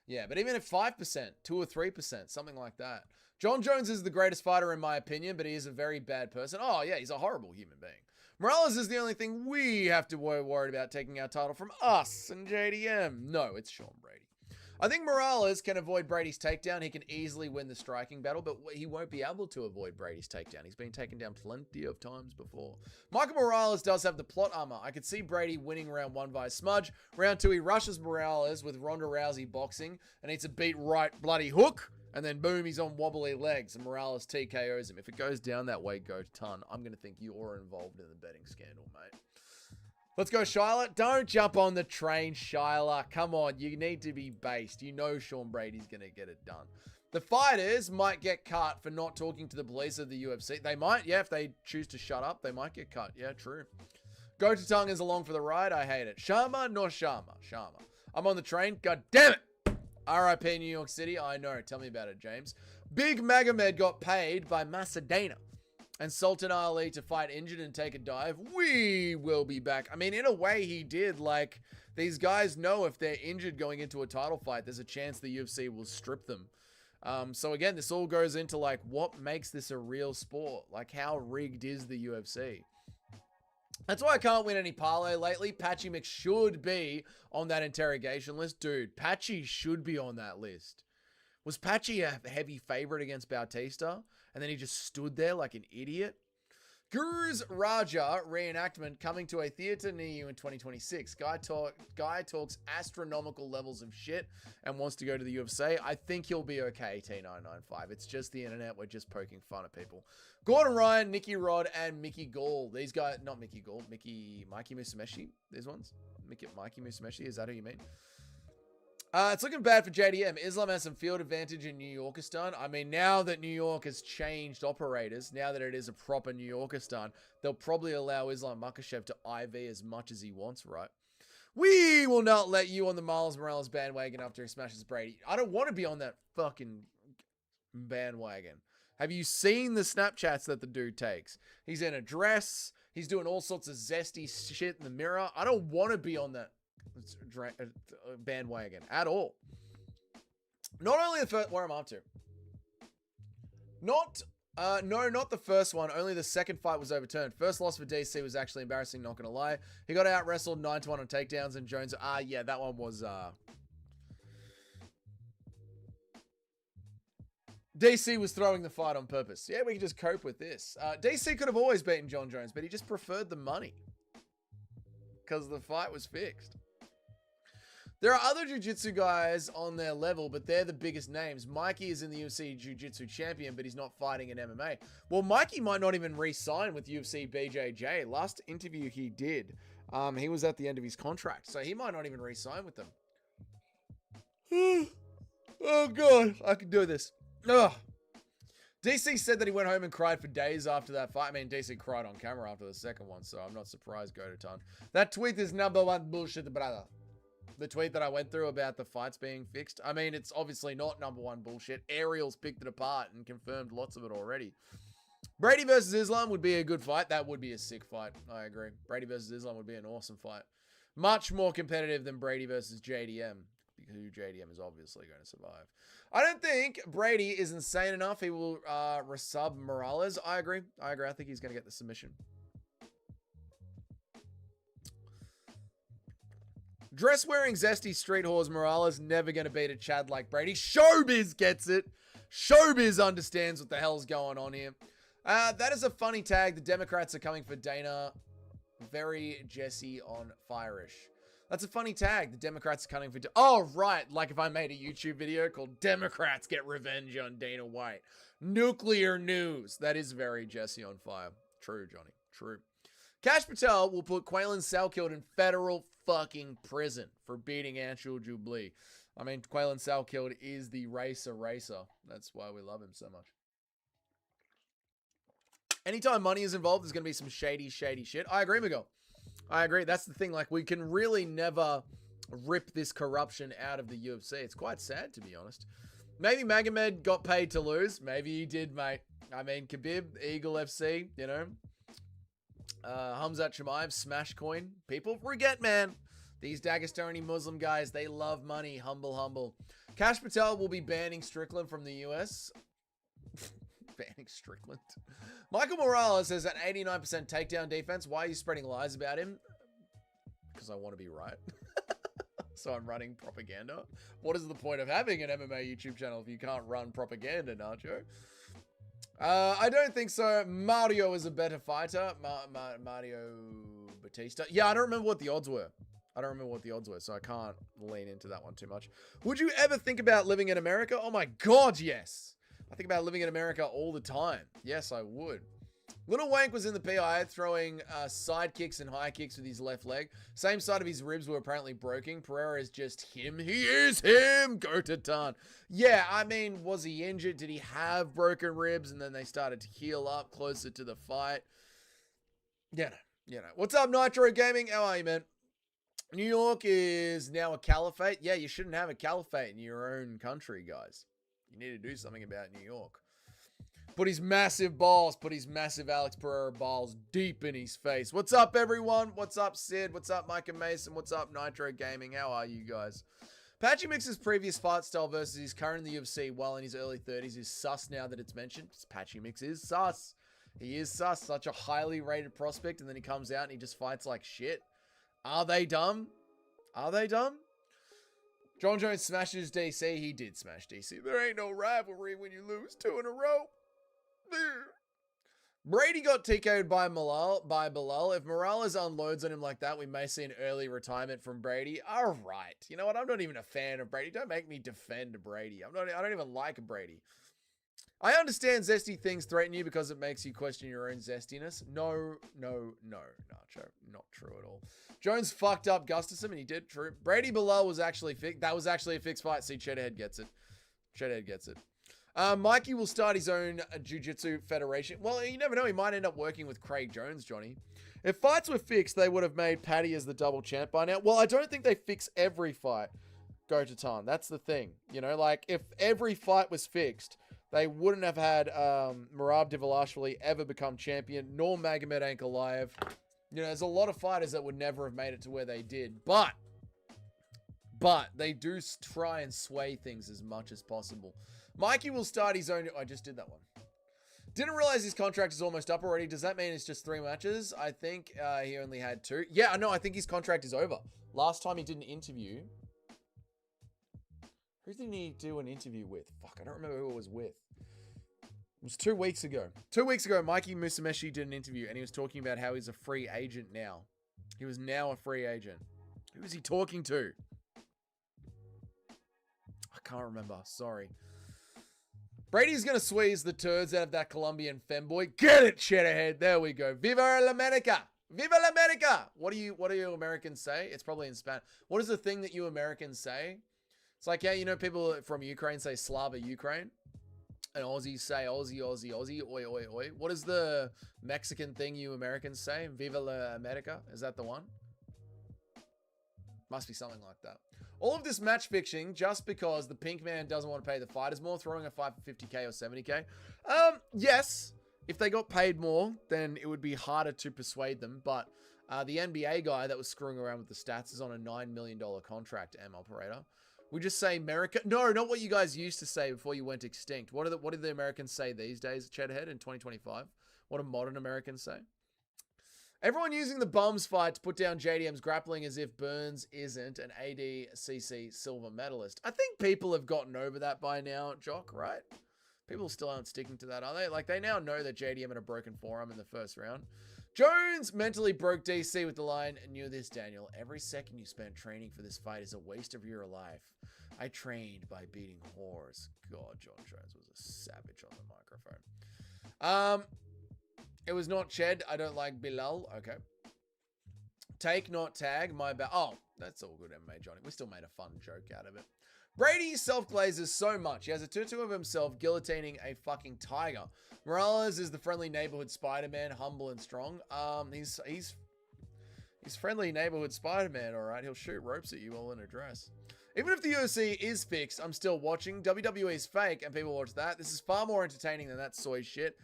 Yeah, but even at 5%, 2 or 3%, something like that. John Jones is the greatest fighter in my opinion, but he is a very bad person. Oh, yeah, he's a horrible human being. Morales is the only thing we have to be worried about taking our title from us and JDM. No, it's Sean Brady. I think Morales can avoid Brady's takedown. He can easily win the striking battle, but he won't be able to avoid Brady's takedown. He's been taken down plenty of times before. Michael Morales does have the plot armor. I could see Brady winning round 1 via smudge. Round 2, he rushes Morales with Ronda Rousey boxing and needs a beat right bloody hook. And then boom, he's on wobbly legs and Morales TKOs him. If it goes down that way, go ton. I'm going to think you're involved in the betting scandal, mate. Let's go, Shyla. Don't jump on the train, Shyla. Come on, you need to be based. You know Sean Brady's going to get it done. The fighters might get cut for not talking to the police of the UFC. They might, yeah, if they choose to shut up, they might get cut. Yeah, true. Go to Tongue is along for the ride. I hate it. Sharma, nor Sharma. Sharma. I'm on the train. God damn it. RIP New York City. I know. Tell me about it, James. Big Magomed got paid by Macedonia and Sultan Ali to fight injured and take a dive. We will be back. I mean, in a way, he did. Like, these guys know if they're injured going into a title fight, there's a chance the UFC will strip them. So again, this all goes into, like, what makes this a real sport? Like, how rigged is the UFC? That's why I can't win any parlay lately. Patchy Mix should be on that interrogation list. Dude, Patchy should be on that list. Was Patchy a heavy favorite against Bautista? And then he just stood there like an idiot? Guru's Raja reenactment coming to a theater near you in 2026. Guy talks astronomical levels of shit and wants to go to the UFC. I think he'll be okay, T995. It's just the internet. We're just poking fun at people. Gordon Ryan, Nicky Rod, and Mickey Gall. These guys, not Mickey Gall, Mikey Musumeshi. These ones? Mikey Musumeshi, is that who you mean? It's looking bad for JDM. Islam has some field advantage in New Yorkistan. I mean, now that New York has changed operators, now that it is a proper New Yorkistan, they'll probably allow Islam Makhachev to IV as much as he wants, right? We will not let you on the Miles Morales bandwagon after he smashes Brady. I don't want to be on that fucking bandwagon. Have you seen the Snapchats that the dude takes? He's in a dress. He's doing all sorts of zesty shit in the mirror. I don't want to be on that bandwagon at all. Not only the first, where am I up to? No, not the first one. Only the second fight was overturned. First loss for DC was actually embarrassing, not gonna lie. He got out wrestled 9-1 on takedowns, and Jones, yeah, that one was, DC was throwing the fight on purpose. Yeah, we can just cope with this. DC could have always beaten John Jones, but he just preferred the money because the fight was fixed. There are other jiu-jitsu guys on their level, but they're the biggest names. Mikey is in the UFC jiu-jitsu champion, but he's not fighting in MMA. Well, Mikey might not even re-sign with UFC BJJ. Last interview he did, he was at the end of his contract, so he might not even re-sign with them. Oh, God, I can do this. Ugh. DC said that he went home and cried for days after that fight. I mean, DC cried on camera after the second one, so I'm not surprised, Go to Ton. That tweet is #1 bullshit, brother. The tweet that I went through about the fights being fixed. I mean, it's obviously not #1 bullshit. ARIEL's picked it apart and confirmed lots of it already. Brady versus Islam would be a good fight. That would be a sick fight. I agree. Brady versus Islam would be an awesome fight. Much more competitive than Brady versus JDM, because JDM is obviously going to survive. I don't think Brady is insane enough. He will resub Morales. I agree. I think he's going to get the submission. Dress-wearing zesty street whores Morales never going to beat a Chad like Brady. Showbiz gets it. Showbiz understands what the hell's going on here. That is a funny tag. The Democrats are coming for Dana. Very Jesse on Fire-ish. That's a funny tag. The Democrats are coming for... Oh, right. Like if I made a YouTube video called Democrats Get Revenge on Dana White. Nuclear news. That is very Jesse on Fire. True, Johnny. True. Cash Patel will put Quaylen Salkild in federal fucking prison for beating Anshul Jubilee. I mean, Quaylen Salkild is the racer. That's why we love him so much. Anytime money is involved, there's going to be some shady shit. I agree, Miguel. I agree. That's the thing. Like, we can really never rip this corruption out of the UFC. It's quite sad, to be honest. Maybe Magomed got paid to lose. Maybe he did, mate. I mean, Khabib, Eagle FC, you know. Hamzat Chimaev, Smash Coin. People forget, man. These Dagestani Muslim guys, they love money. Humble, humble. Cash Patel will be banning Strickland from the US. Banning Strickland. Michael Morales has an 89% takedown defense. Why are you spreading lies about him? Because I want to be right. So I'm running propaganda. What is the point of having an MMA YouTube channel if you can't run propaganda, Nacho? I don't think so. Mario is a better fighter. Mario Batista. Yeah, I don't remember what the odds were. So I can't lean into that one too much. Would you ever think about living in America? Oh my God, yes. I think about living in America all the time. Yes, I would. Little Wank was in the PI throwing side kicks and high kicks with his left leg. Same side of his ribs were apparently broken. Pereira is just him. He is him. Go to town. Yeah, I mean, was he injured? Did he have broken ribs? And then they started to heal up closer to the fight. You know. What's up, Nitro Gaming? How are you, man? New York is now a caliphate. Yeah, you shouldn't have a caliphate in your own country, guys. You need to do something about New York. Put his massive Alex Pereira balls deep in his face. What's up, everyone? What's up, Sid? What's up, Micah Mason? What's up, Nitro Gaming? How are you guys? Patchy Mix's previous fight style versus his current in the UFC while in his early 30s is sus now that it's mentioned. Patchy Mix is sus. He is sus. Such a highly rated prospect, and then he comes out and he just fights like shit. Are they dumb? John Jones smashes DC. He did smash DC. There ain't no rivalry when you lose 2 in a row. Brady got TK'd by Bilal. If Morales unloads on him like that, we may see an early retirement from Brady. All right. You know what? I'm not even a fan of Brady. Don't make me defend Brady. I don't even like Brady. I understand zesty things threaten you because it makes you question your own zestiness. No, Nacho. Not true at all. Jones fucked up Gustafsson, and he did. True. Brady Bilal was actually that was actually a fixed fight. See, Cheddarhead gets it. Mikey will start his own jiu-jitsu federation. Well, you never know. He might end up working with Craig Jones, Johnny. If fights were fixed, they would have made Paddy as the double champ by now. Well, I don't think they fix every fight. Go to time. That's the thing. You know, like, if every fight was fixed, they wouldn't have had Merab Dvalishvili ever become champion, nor Magomed Ankalaev. You know, there's a lot of fighters that would never have made it to where they did. But they do try and sway things as much as possible. Mikey will start his own... I just did that one. Didn't realize his contract is almost up already. Does that mean it's just 3 matches? I think he only had 2. Yeah, no, I think his contract is over. Last time he did an interview... Who did he do an interview with? Fuck, I don't remember who it was with. It was 2 weeks ago. 2 weeks ago, Mikey Musameshi did an interview, and he was talking about how he's a free agent now. He was now a free agent. Who was he talking to? I can't remember. Sorry. Brady's going to squeeze the turds out of that Colombian femboy. Get it, Cheddarhead. There we go. Viva la America. Viva la America. What do you Americans say? It's probably in Spanish. What is the thing that you Americans say? It's like, yeah, you know, people from Ukraine say Slava Ukraine. And Aussies say Aussie, Aussie, Aussie, oi, oi, oi. What is the Mexican thing you Americans say? Viva la America. Is that the one? Must be something like that. All of this match fixing just because the pink man doesn't want to pay the fighters more, throwing a fight for 50k or 70k. Yes, if they got paid more, then it would be harder to persuade them. But the NBA guy that was screwing around with the stats is on a $9 million contract, M operator. We just say America. No, not what you guys used to say before you went extinct. What do the Americans say these days, Cheddarhead, in 2025? What do modern Americans say? Everyone using the bums fight to put down JDM's grappling as if Burns isn't an ADCC silver medalist. I think people have gotten over that by now, Jock, right? People still aren't sticking to that, are they? Like, they now know that JDM had a broken forearm in the first round. Jones mentally broke DC with the line, knew this, Daniel. Every second you spent training for this fight is a waste of your life. I trained by beating whores. God, John Jones was a savage on the microphone. It was not Ched. I don't like Bilal. Okay. Take, not tag. My bad. Oh, that's all good, MMA Johnny. We still made a fun joke out of it. Brady self-glazes so much. He has a tutu of himself guillotining a fucking tiger. Morales is the friendly neighborhood Spider-Man, humble and strong. He's friendly neighborhood Spider-Man, all right? He'll shoot ropes at you all in a dress. Even if the UFC is fixed, I'm still watching. WWE is fake, and people watch that. This is far more entertaining than that soy shit.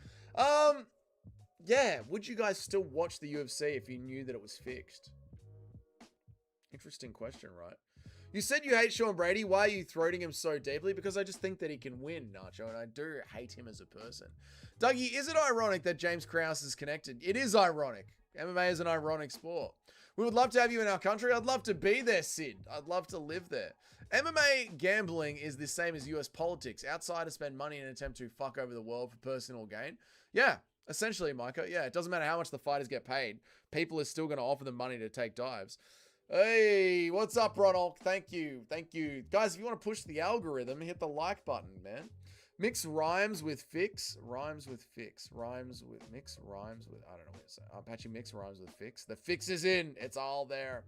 Yeah, would you guys still watch the UFC if you knew that it was fixed? Interesting question, right? You said you hate Sean Brady. Why are you throating him so deeply? Because I just think that he can win, Nacho, and I do hate him as a person. Dougie, is it ironic that James Krause is connected? It is ironic. MMA is an ironic sport. We would love to have you in our country. I'd love to be there, Sid. I'd love to live there. MMA gambling is the same as US politics. Outsiders spend money in an attempt to fuck over the world for personal gain. Yeah, essentially, Micah. Yeah, it doesn't matter how much the fighters get paid. People are still going to offer them money to take dives. Hey, what's up, Ronald? Thank you. Thank you. Guys, if you want to push the algorithm, hit the like button, man. Mix rhymes with fix. Rhymes with fix. Rhymes with mix. Rhymes with... I don't know what to say. Apache mix rhymes with fix. The fix is in. It's all there.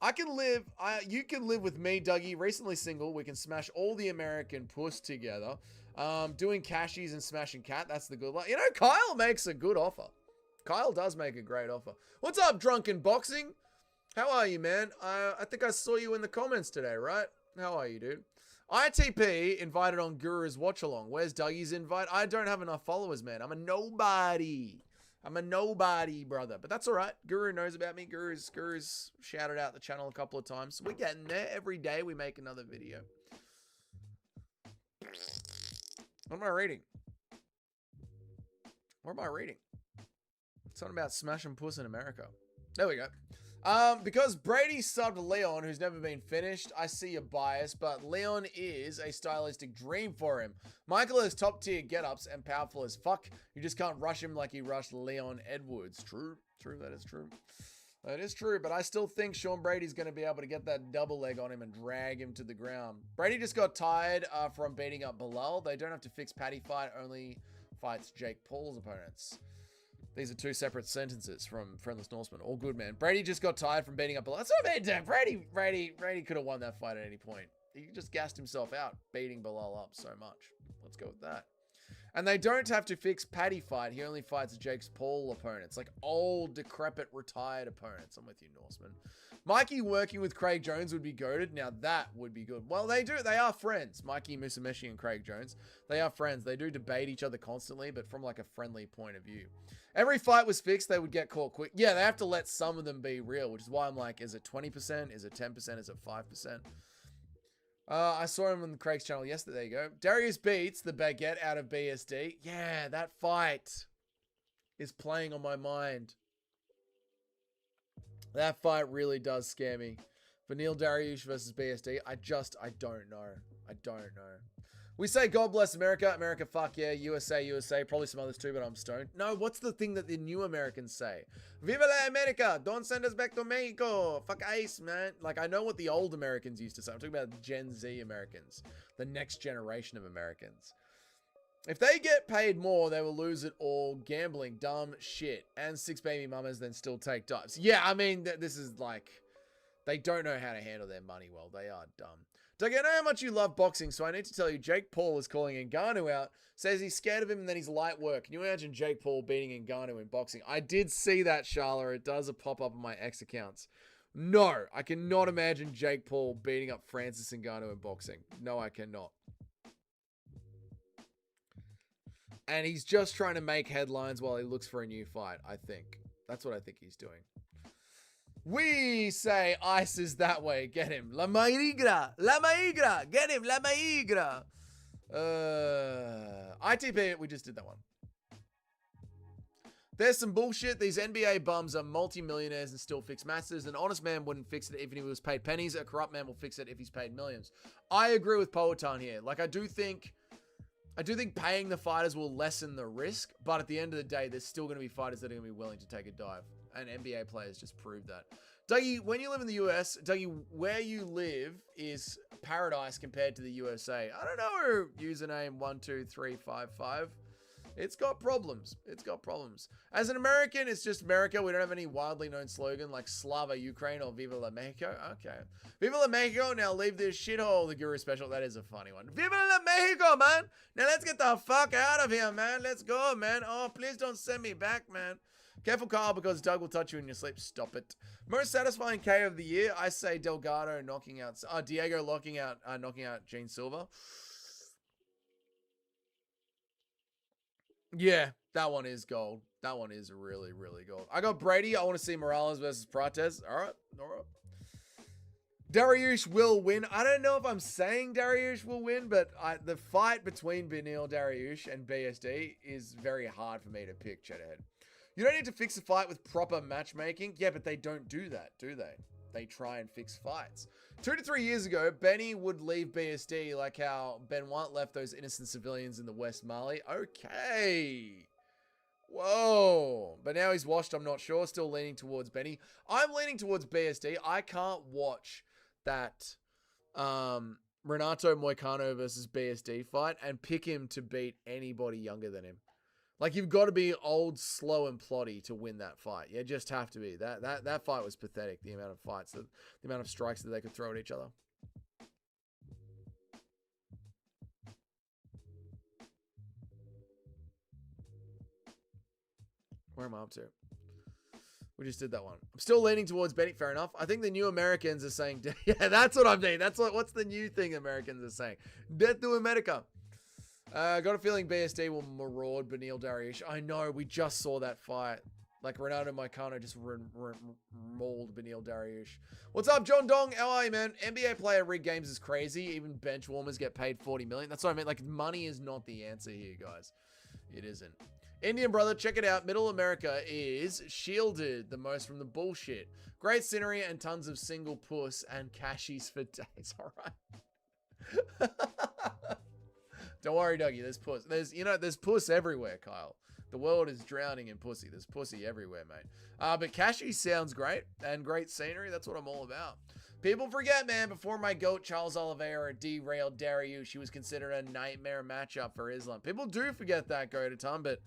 I can live... you can live with me, Dougie. Recently single. We can smash all the American puss together. Doing cashies and smashing cat. That's the good one. You know, Kyle makes a good offer. Kyle does make a great offer. What's up, Drunken Boxing? How are you, man? I think I saw you in the comments today, right? How are you, dude? ITP invited on Guru's watch along. Where's Dougie's invite? I don't have enough followers, man. I'm a nobody. I'm a nobody, brother. But that's all right. Guru knows about me. Guru's shouted out the channel a couple of times. So we're getting there. Every day we make another video. What am I reading? What am I reading? Something about smashing puss in America. There we go. Because Brady subbed Leon, who's never been finished, I see a bias, but Leon is a stylistic dream for him. Michael has top tier get-ups and powerful as fuck. You just can't rush him like he rushed Leon Edwards. True, that is true. That is true, but I still think Sean Brady's going to be able to get that double leg on him and drag him to the ground. Brady just got tired from beating up Bilal. They don't have to fix Paddy fight, only fights Jake Paul's opponents. These are two separate sentences from Friendless Norseman. All good, man. Brady just got tired from beating up Bilal. That's what I mean, Brady could have won that fight at any point. He just gassed himself out, beating Bilal up so much. Let's go with that. And they don't have to fix Paddy fight. He only fights Jake's Paul opponents. Like old, decrepit, retired opponents. I'm with you, Norseman. Mikey working with Craig Jones would be goated. Now that would be good. Well, they do. They are friends. Mikey Musameshi and Craig Jones. They are friends. They do debate each other constantly, but from like a friendly point of view. Every fight was fixed, they would get caught quick. Yeah, they have to let some of them be real, which is why I'm like, is it 20%? Is it 10%? Is it 5%? I saw him on Craig's channel yesterday. There you go. Darius beats the baguette out of BSD. Yeah, that fight is playing on my mind. That fight really does scare me. Vanille Dariush versus BSD. I don't know. I don't know. We say God bless America. America, fuck yeah. USA. Probably some others too, but I'm stoned. No, what's the thing that the new Americans say? Viva la America. Don't send us back to Mexico. Fuck ice, man. Like, I know what the old Americans used to say. I'm talking about Gen Z Americans. The next generation of Americans. If they get paid more, they will lose it all. Gambling, dumb shit. And 6 baby mamas then still take dives. Yeah, I mean, this is like... They don't know how to handle their money well. They are dumb. Doug, I know how much you love boxing, so I need to tell you, Jake Paul is calling Ngannou out, says he's scared of him and then he's light work. Can you imagine Jake Paul beating Ngannou in boxing? I did see that, Charla. It does a pop-up on my X accounts. No, I cannot imagine Jake Paul beating up Francis Ngannou in boxing. No, I cannot. And he's just trying to make headlines while he looks for a new fight, I think. That's what I think he's doing. We say ice is that way. Get him. La Maigra. La Maigra. Get him. La Maigra. ITP. We just did that one. There's some bullshit. These NBA bums are multi-millionaires and still fix masters. An honest man wouldn't fix it even if he was paid pennies. A corrupt man will fix it if he's paid millions. I agree with Poetan here. Like, I do think paying the fighters will lessen the risk, but at the end of the day, there's still going to be fighters that are going to be willing to take a dive. And NBA players just prove that. Dougie, when you live in the US, Dougie, where you live is paradise compared to the USA. I don't know, username 12355. It's got problems. It's got problems. As an American, it's just America. We don't have any widely known slogan like Slava Ukraine or Viva la Mexico. Okay. Viva la Mexico, now leave this shithole, the Guru special. That is a funny one. Viva la Mexico, man. Now let's get the fuck out of here, man. Let's go, man. Oh, please don't send me back, man. Careful, Carl, because Doug will touch you in your sleep. Stop it. Most satisfying KO of the year, I say Delgado knocking out, Diego knocking out Gene Silva. Yeah, that one is gold. That one is really, really gold. I got Brady. I want to see Morales versus Prates. All right. Dariush will win. I don't know if I'm saying Dariush will win, but the fight between Beneil Dariush and BSD is very hard for me to pick head-to-head. You don't need to fix a fight with proper matchmaking. Yeah, but they don't do that, do they? They try and fix fights. 2 to 3 years ago, Benny would leave BSD like how Benoit left those innocent civilians in the West Mali. Okay. Whoa. But now he's washed, I'm not sure. Still leaning towards Benny. I'm leaning towards BSD. I can't watch that Renato Moicano versus BSD fight and pick him to beat anybody younger than him. Like, you've got to be old, slow, and plotty to win that fight. You just have to be. That fight was pathetic, the amount of fights, the amount of strikes that they could throw at each other. Where am I up to? We just did that one. I'm still leaning towards Benny. Fair enough. I think the new Americans are saying, yeah, that's what I'm doing. What's the new thing Americans are saying? Death to America. Got a feeling BSD will maraud Beneil Dariush. I know, we just saw that fight. Like, Renato Moicano just mauled Beneil Dariush. What's up, John Dong? How are you, man? NBA player rig games is crazy. Even bench warmers get paid $40 million. That's what I mean. Like, money is not the answer here, guys. It isn't. Indian brother, check it out. Middle America is shielded the most from the bullshit. Great scenery and tons of single puss and cashies for days. All right. Don't worry, Dougie. There's puss. There's puss everywhere, Kyle. The world is drowning in pussy. There's pussy everywhere, mate. But cashies sounds great and great scenery. That's what I'm all about. People forget, man, before my GOAT, Charles Oliveira, derailed Dariush, he was considered a nightmare matchup for Islam. People do forget that, GOAT a ton, but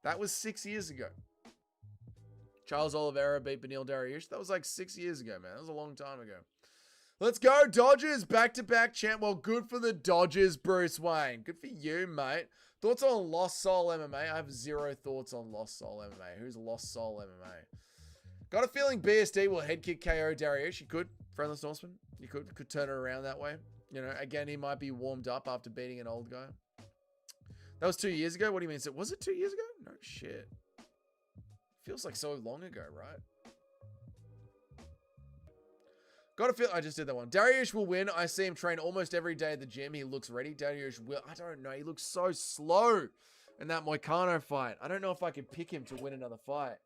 that was 6 years ago. Charles Oliveira beat Beneil Dariush. That was like 6 years ago, man. That was a long time ago. Let's go, Dodgers. Back-to-back champ. Well, good for the Dodgers, Bruce Wayne. Good for you, mate. Thoughts on Lost Soul MMA? I have zero thoughts on Lost Soul MMA. Who's Lost Soul MMA? Got a feeling BSD will head kick KO Dariush. He could. Friendless Norseman. You could turn it around that way. You know, again, he might be warmed up after beating an old guy. That was 2 years ago? What do you mean? Was it 2 years ago? No shit. Feels like so long ago, right? Gotta feel, I just did that one. Dariush will win. I see him train almost every day at the gym. He looks ready. Dariush will, I don't know. He looks so slow in that Moicano fight. I don't know if I could pick him to win another fight.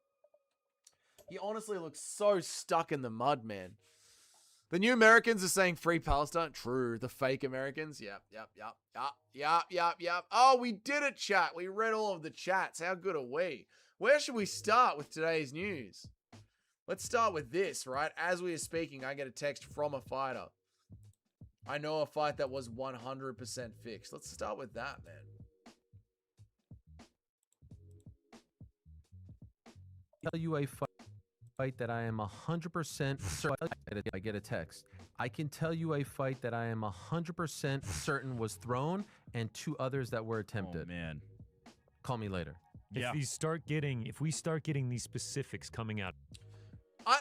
He honestly looks so stuck in the mud, man. The new Americans are saying free Palestine. True. The fake Americans. Yep. Oh, we did it, chat. We read all of the chats. How good are we? Where should we start with today's news? Let's start with this, right? As we are speaking, I get a text from a fighter. I know a fight that was 100% fixed. Let's start with that, man. Tell you a fight that I am 100% certain. I get a text. I can tell you a fight that I am 100% certain was thrown and 2 others that were attempted. Oh, man. Call me later. If we start getting these specifics coming out.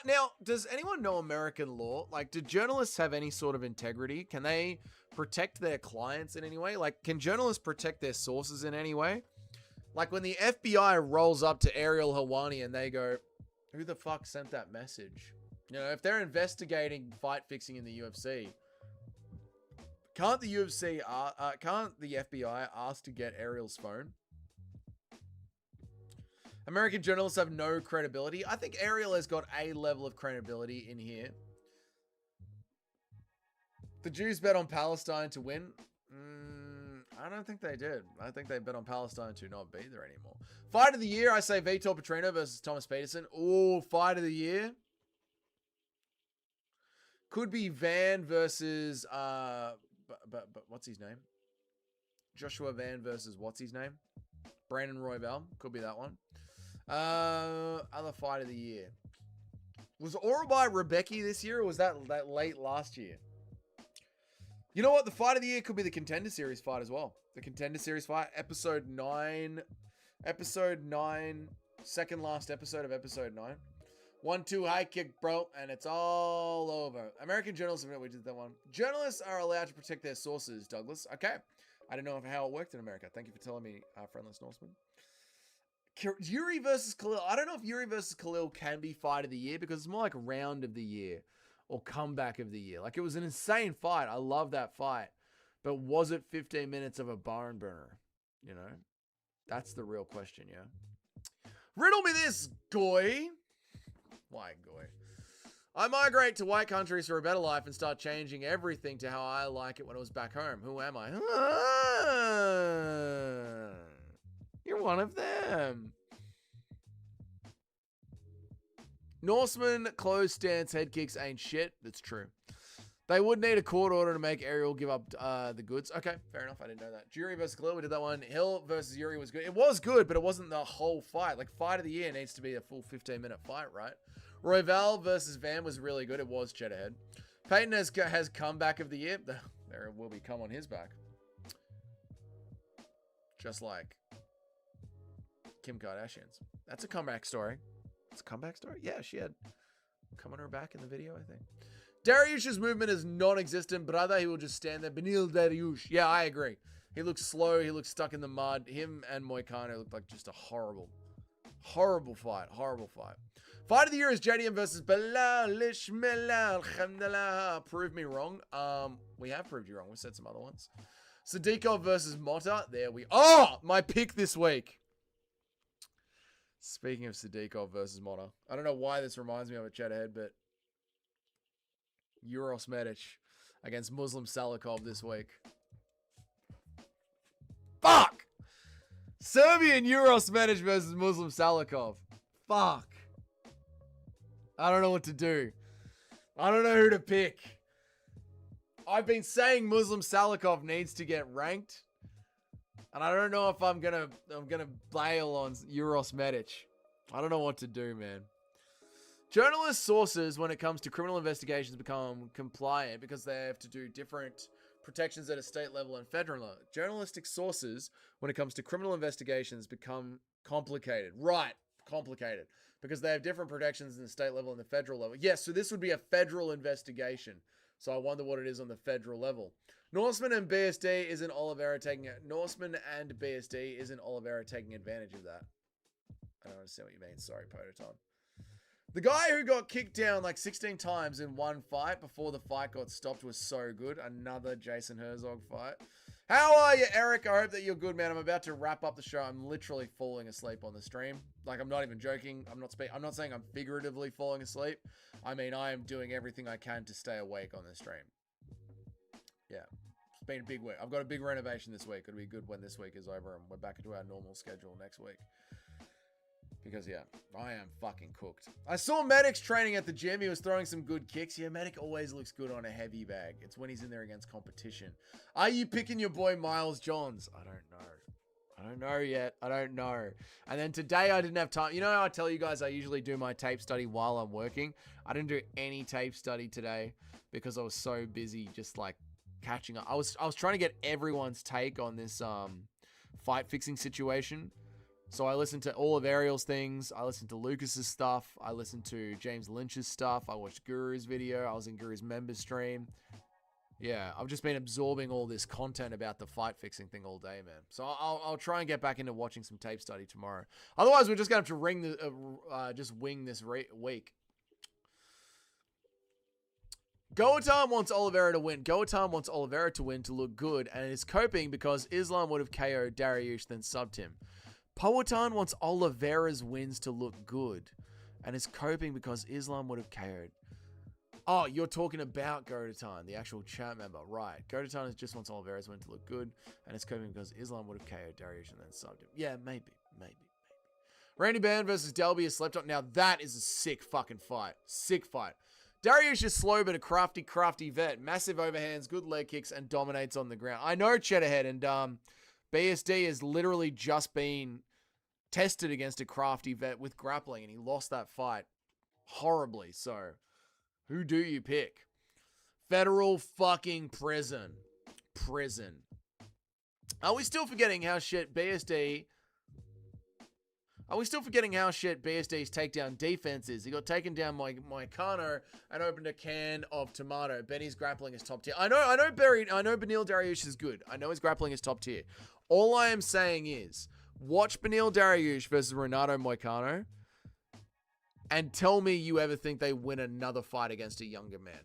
Now, does anyone know American law? Like, do journalists have any sort of integrity? Can they protect their clients in any way? Like, can journalists protect their sources in any way? Like, when the FBI rolls up to ARIEL Helwani and they go, who the fuck sent that message? You know, if they're investigating fight fixing in the UFC, can't the FBI ask to get ARIEL's phone? American journalists have no credibility. I think ARIEL has got a level of credibility in here. The Jews bet on Palestine to win. I don't think they did. I think they bet on Palestine to not be there anymore. Fight of the year, I say Vitor Petrino versus Thomas Peterson. Oh, fight of the year. Could be Van versus, but what's his name? Joshua Van versus what's his name? Brandon Roybal. Could be that one. Other fight of the year. Was Orabai Rebecca this year, or was that late last year? You know what? The fight of the year could be the Contender Series fight as well. The Contender Series fight, episode 9. Episode 9 Second last episode of episode 9. 1-2 high kick, bro, and it's all over. American journalists, we did that one. Journalists are allowed to protect their sources, Douglas. Okay. I don't know how it worked in America. Thank you for telling me, Friendless Norseman. Yuri versus Khalil. I don't know if Yuri versus Khalil can be fight of the year because it's more like round of the year or comeback of the year. Like, it was an insane fight. I love that fight. But was it 15 minutes of a barn burner? You know? That's the real question, yeah? Riddle me this, Goy. Why, Goy? I migrate to white countries for a better life and start changing everything to how I like it when I was back home. Who am I? You're one of them. Norseman closed stance head kicks ain't shit. That's true. They would need a court order to make Ariel give up the goods. Okay, fair enough. I didn't know that. Yuri versus Khalil, we did that one. Hill versus Yuri was good. It was good, but it wasn't the whole fight. Like, fight of the year needs to be a full 15-minute fight, right? Royval versus Van was really good. It was Cheddarhead. Peyton has comeback of the year. There will be come on his back. Just like Kim Kardashian's. That's a comeback story. It's a comeback story? Yeah, she had come on her back in the video, I think. Dariush's movement is non-existent, brother. He will just stand there. Benil Dariush. Yeah, I agree. He looks slow. He looks stuck in the mud. Him and Moicano look like just a horrible fight. Horrible fight. Fight of the year is JDM versus Bilal Ishmael. Alhamdulillah. Prove me wrong. We have proved you wrong. We said some other ones. Sadikov versus Mota. There we... Oh! My pick this week. Speaking of Sadikov versus Mota. I don't know why this reminds me of a Cheddarhead, but... Uros Medic against Muslim Salikov this week. Fuck! Serbian Uros Medic versus Muslim Salikov. Fuck. I don't know what to do. I don't know who to pick. I've been saying Muslim Salikov needs to get ranked. And I don't know if I'm gonna bail on Uros Medic. I don't know what to do, man. Journalist sources, when it comes to criminal investigations, become compliant because they have to do different protections at a state level and federal level. Journalistic sources, when it comes to criminal investigations, become complicated. Right, complicated. Because they have different protections in the state level and the federal level. Yes, so this would be a federal investigation. So I wonder what it is on the federal level. Norseman and BSD isn't Oliveira taking it. Norseman and BSD isn't Oliveira taking advantage of that. I don't understand what you mean. Sorry, Pototon. The guy who got kicked down like 16 times in one fight before the fight got stopped was so good. Another Jason Herzog fight. How are you, Eric? I hope that you're good, man. I'm about to wrap up the show. I'm literally falling asleep on the stream. Like, I'm not even joking. I'm not saying I'm figuratively falling asleep. I mean, I am doing everything I can to stay awake on this stream. Yeah. It's been a big week. I've got a big renovation this week. It'll be good when this week is over and we're back into our normal schedule next week. Because, yeah, I am fucking cooked. I saw Medic's training at the gym. He was throwing some good kicks. Yeah, Medic always looks good on a heavy bag. It's when he's in there against competition. Are you picking your boy Miles Johns? I don't know. I don't know yet. I don't know. And then today I didn't have time. You know how I tell you guys I usually do my tape study while I'm working? I didn't do any tape study today because I was so busy just, like, catching up. I was trying to get everyone's take on this fight fixing situation. So I listened to all of Ariel's things. I listened to Lucas's stuff. I listened to James Lynch's stuff. I watched Guru's video. I was in Guru's member stream. Yeah, I've just been absorbing all this content about the fight fixing thing all day, man. So I'll try and get back into watching some tape study tomorrow. Otherwise, we're just going to have to just wing this week. Goatan wants Oliveira to win. Goatan wants Oliveira to win to look good and is coping because Islam would have KO'd Dariush then subbed him. Powhatan wants Oliveira's wins to look good and is coping because Islam would have KO'd. Oh, you're talking about Godatan, the actual chat member. Right. Godatan just wants Oliveira's win to look good and is coping because Islam would have KO'd Dariush and then subbed him. Yeah, maybe. Randy Band versus Delby is slept up. Now that is a sick fucking fight. Sick fight. Dariush is slow but a crafty vet. Massive overhands, good leg kicks, and dominates on the ground. I know Cheddarhead and BSD has literally just been tested against a crafty vet with grappling, and he lost that fight horribly. So, who do you pick? Federal fucking prison. Are we still forgetting how shit BSD... Are we still forgetting how shit BSD's takedown defense is? He got taken down by Moicano and opened a can of tomato. Benny's grappling is top tier. I know Beneil Dariush is good. I know his grappling is top tier. All I am saying is, watch Beneil Dariush versus Renato Moicano and tell me you ever think they win another fight against a younger man.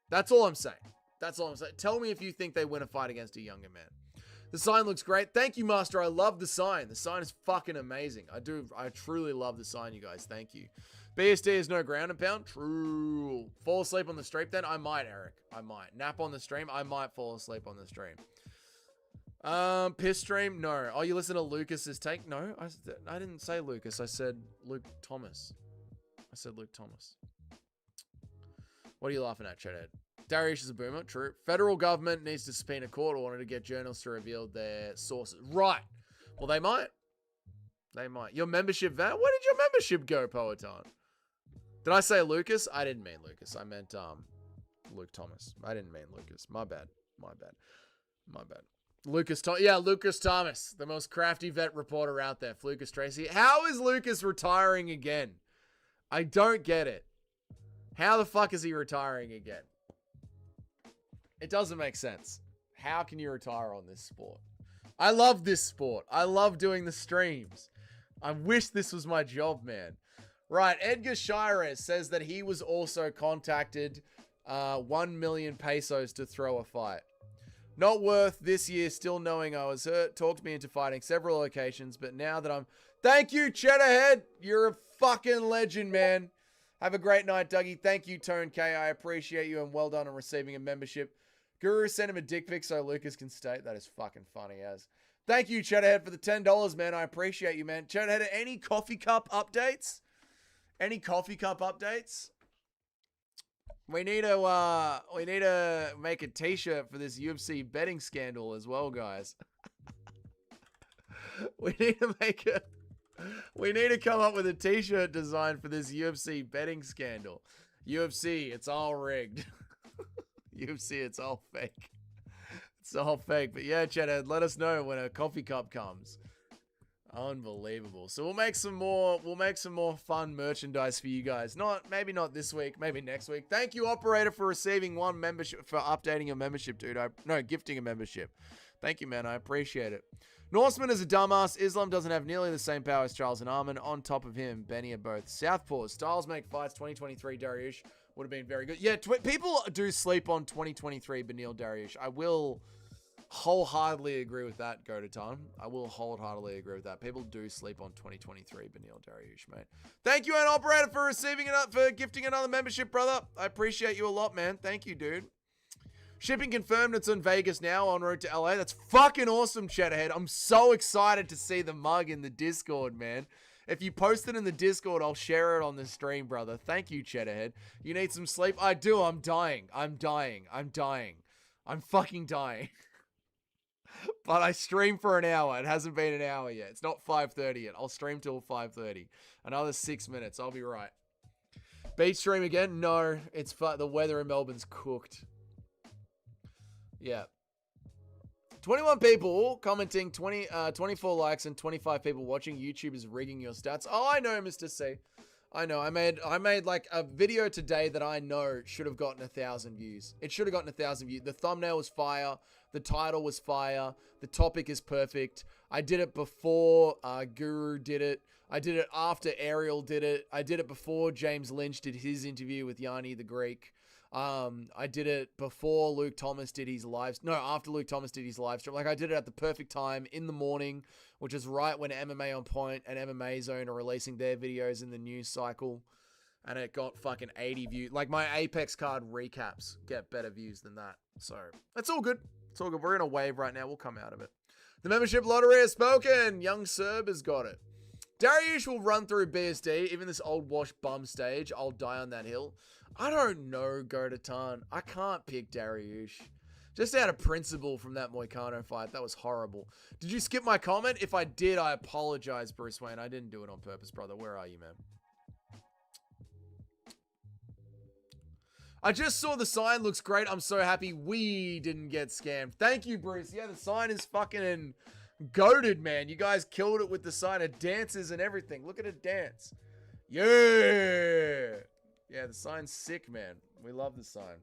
That's all I'm saying. That's all I'm saying. Tell me if you think they win a fight against a younger man. The sign looks great. Thank you, Master. I love the sign. The sign is fucking amazing. I truly love the sign, you guys. Thank you. BSD is no ground and pound. True. Fall asleep on the stream then? I might, Eric. I might. Nap on the stream? I might fall asleep on the stream. Piss stream? No. Oh, you listen to Lucas's take? No, I didn't say Lucas. I said Luke Thomas. I said Luke Thomas. What are you laughing at, Chadhead? Dariush is a boomer. True. Federal government needs to subpoena court order to get journalists to reveal their sources. Right. Well, they might. They might. Your membership van? Where did your membership go, Poetan? Did I say Lucas? I didn't mean Lucas. I meant Luke Thomas. I didn't mean Lucas. My bad. My bad. My bad. Lucas Thomas, the most crafty vet reporter out there. Lucas Tracy. How is Lucas retiring again? I don't get it. How the fuck is he retiring again? It doesn't make sense. How can you retire on this sport? I love this sport. I love doing the streams. I wish this was my job, man. Right, Edgar Shires says that he was also contacted 1 million pesos to throw a fight. Not worth this year, still knowing I was hurt. Talked me into fighting several locations, but now that I'm... Thank you, Cheddarhead. You're a fucking legend, man. Have a great night, Dougie. Thank you, Tone K. I appreciate you and well done on receiving a membership. Guru sent him a dick pic so Lucas can state. That is fucking funny as. Thank you, Cheddarhead, for the $10, man. I appreciate you, man. Cheddarhead, any coffee cup updates? Any coffee cup updates? We need to make a t-shirt for this UFC betting scandal as well, guys. We need to come up with a t-shirt design for this UFC betting scandal. UFC, it's all rigged. UFC, it's all fake. It's all fake. But yeah, Cheddarhead, let us know when a coffee cup comes. Unbelievable. So we'll make some more fun merchandise for you guys. Maybe not this week, maybe next week. Thank you, operator, for receiving one membership, for updating your membership, dude. Gifting a membership. Thank you, man. I appreciate it. Norseman is a dumbass. Islam doesn't have nearly the same power as Charles and Armin. On top of him, Benny are both southpaws. Styles make fights. 2023 Dariush would have been very good. Yeah, people do sleep on 2023 Beneil Dariush. I will wholeheartedly agree with that, Go to Time. I will wholeheartedly agree with that. People do sleep on 2023 Beneil Dariush, mate. Thank you, and operator, for for gifting another membership, brother. I appreciate you a lot, man. Thank you, dude. Shipping confirmed. It's in Vegas now, en route to LA. That's fucking awesome, Cheddarhead. I'm so excited to see the mug in the Discord, man. If you post it in the Discord, I'll share it on the stream, brother. Thank you, Cheddarhead. You need some sleep? I do. I'm dying. I'm dying. I'm dying. I'm fucking dying. But I stream for an hour. It hasn't been an hour yet. It's not 5:30 yet. I'll stream till 5:30. Another 6 minutes. I'll be right. Beach stream again? No. It's the weather in Melbourne's cooked. Yeah. 21 people commenting, 24 likes, and 25 people watching. YouTube is rigging your stats. Oh, I know, Mr. C. I know. I made like a video today that I know should have gotten 1,000 views. It should have gotten 1,000 views. The thumbnail was fire. The title was fire. The topic is perfect. I did it before Guru did it. I did it after Ariel did it. I did it before James Lynch did his interview with Yanni the Greek. I did it before Luke Thomas did his after Luke Thomas did his live stream. Like, I did it at the perfect time in the morning, which is right when MMA On Point and MMA Zone are releasing their videos in the news cycle. And it got fucking 80 views. Like, my Apex card recaps get better views than that. So, that's all good. It's all good. We're in a wave right now. We'll come out of it. The membership lottery has spoken. Young Serb has got it. Dariush will run through BSD. Even this old wash bum stage, I'll die on that hill. I don't know, Godatan. I can't pick Dariush. Just out of principle from that Moicano fight. That was horrible. Did you skip my comment? If I did, I apologize, Bruce Wayne. I didn't do it on purpose, brother. Where are you, man? I just saw the sign. Looks great. I'm so happy we didn't get scammed. Thank you, Bruce. Yeah, the sign is fucking Goated, man. You guys killed it with the sign of dances and everything. Look at it dance. Yeah. Yeah, the sign's sick, man. We love the sign.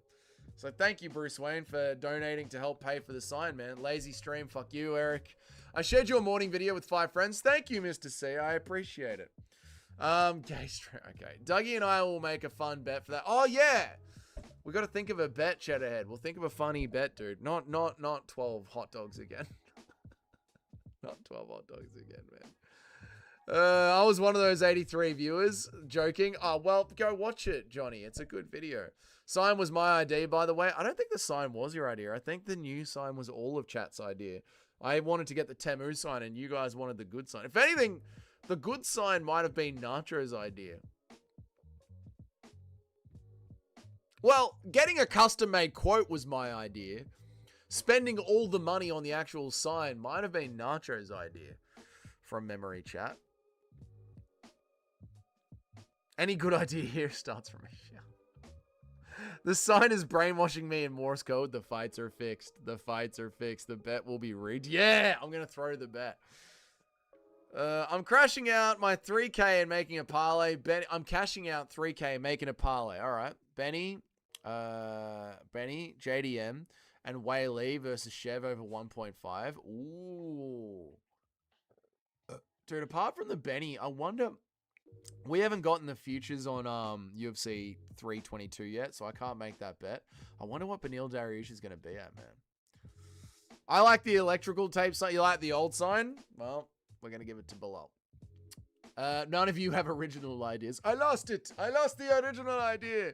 So thank you, Bruce Wayne, for donating to help pay for the sign, man. Lazy stream. Fuck you, Eric. I shared your morning video with 5 friends. Thank you, Mr. C. I appreciate it. Gay stream. Okay. Dougie and I will make a fun bet for that. Oh, yeah. We got to think of a bet, Cheddarhead. We'll think of a funny bet, dude. Not 12 hot dogs again. Not 12 hot dogs again, man. I was one of those 83 viewers joking. Oh, well, go watch it, Johnny. It's a good video. Sign was my idea, by the way. I don't think the sign was your idea. I think the new sign was all of chat's idea. I wanted to get the Temu sign, and you guys wanted the good sign. If anything, the good sign might have been Nacho's idea. Well, getting a custom-made quote was my idea. Spending all the money on the actual sign might have been Nacho's idea. From memory, chat. Any good idea here starts from me. The sign is brainwashing me in Morse code. The fights are fixed. The fights are fixed. The bet will be rigged. Yeah, I'm going to throw the bet. I'm crashing out my 3K and making a parlay. I'm cashing out 3K and making a parlay. All right. Benny, JDM, and Wei Li versus Chev over 1.5. Ooh. Dude, apart from the Benny, I wonder... We haven't gotten the futures on UFC 322 yet, so I can't make that bet. I wonder what Benil Dariush is going to be at, man. I like the electrical tape sign. You like the old sign? Well, we're going to give it to Bilal. None of you have original ideas. I lost it. I lost the original idea.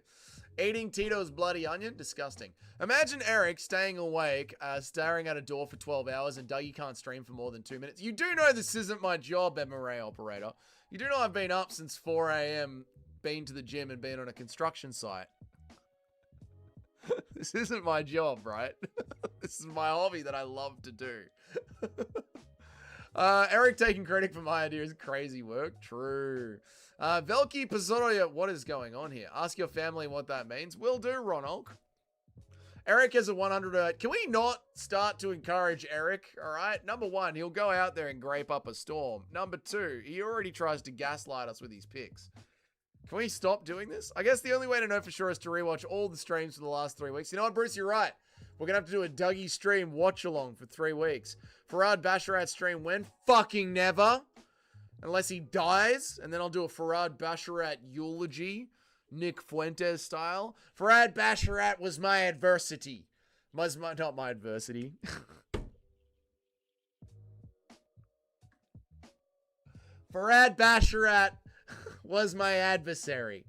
Eating Tito's bloody onion? Disgusting. Imagine Eric staying awake, staring at a door for 12 hours, and Dougie can't stream for more than 2 minutes. You do know this isn't my job, MRA operator. You do know I've been up since 4 a.m., been to the gym, and been on a construction site. This isn't my job, right? This is my hobby that I love to do. Eric taking credit for my idea is crazy work. True. Velki Pozoroya, what is going on here? Ask your family what that means. Will do, Ronald. Eric has a 100. Can we not start to encourage Eric? All right. Number 1, he'll go out there and grape up a storm. Number 2, he already tries to gaslight us with his picks. Can we stop doing this? I guess the only way to know for sure is to rewatch all the streams for the last 3 weeks. You know what, Bruce? You're right. We're going to have to do a Dougie stream watch along for 3 weeks. Farad Basharat stream when? Fucking never. Unless he dies. And then I'll do a Farad Basharat eulogy. Nick Fuentes style. Farad Basharat was my adversity. Not my adversity. Farad Basharat was my adversary.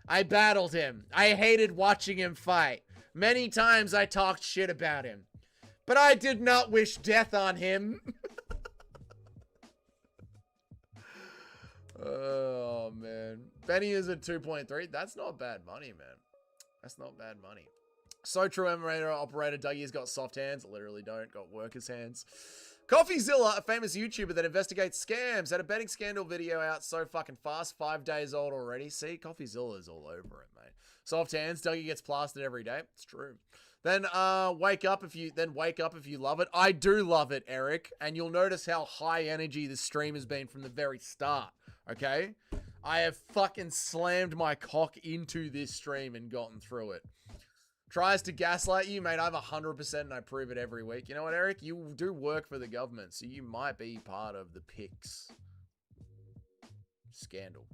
I battled him. I hated watching him fight. Many times I talked shit about him. But I did not wish death on him. Oh, man. Benny is at 2.3. That's not bad money, man. That's not bad money. So true, operator. Dougie's got soft hands. Literally don't. Got workers' hands. CoffeeZilla, a famous YouTuber that investigates scams, had a betting scandal video out so fucking fast. 5 days old already. See, CoffeeZilla is all over it, mate. Soft hands. Dougie gets plastered every day. It's true. Then wake up if you love it. I do love it, Eric. And you'll notice how high energy this stream has been from the very start. Okay? I have fucking slammed my cock into this stream and gotten through it. Tries to gaslight you, mate. I'm 100% and I prove it every week. You know what, Eric? You do work for the government, so you might be part of the PICS scandal.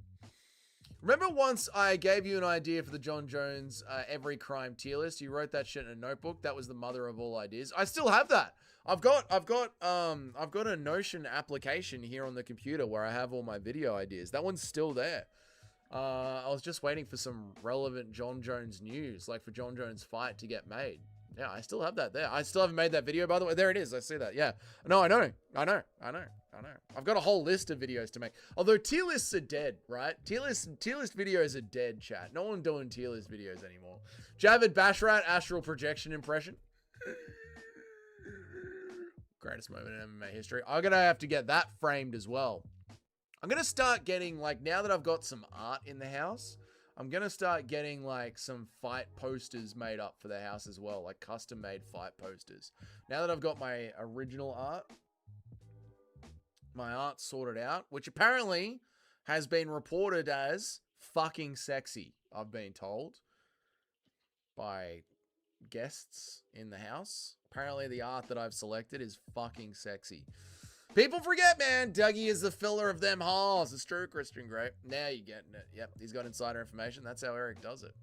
Remember once I gave you an idea for the John Jones every crime tier list? You wrote that shit in a notebook. That was the mother of all ideas. I still have that. I've got a Notion application here on the computer where I have all my video ideas. That one's still there. I was just waiting for some relevant John Jones news, like for John Jones' fight to get made. Yeah, I still have that there. I still haven't made that video, by the way. There it is. I see that. Yeah. No, I know. I've got a whole list of videos to make. Although tier lists are dead, right? Tier list videos are dead, chat. No one doing tier list videos anymore. Javad Bashrat, astral projection impression. Greatest moment in MMA history. I'm going to have to get that framed as well. I'm going to start getting, like, now that I've got some art in the house, I'm going to start getting, like, some fight posters made up for the house as well. Like, custom-made fight posters. Now that I've got my original art, my art sorted out, which apparently has been reported as fucking sexy, I've been told by guests in the house. Apparently the art that I've selected is fucking sexy. People forget, man. Dougie is the filler of them halls. It's true, Christian Great. Now you're getting it. Yep, he's got insider information. That's how Eric does it.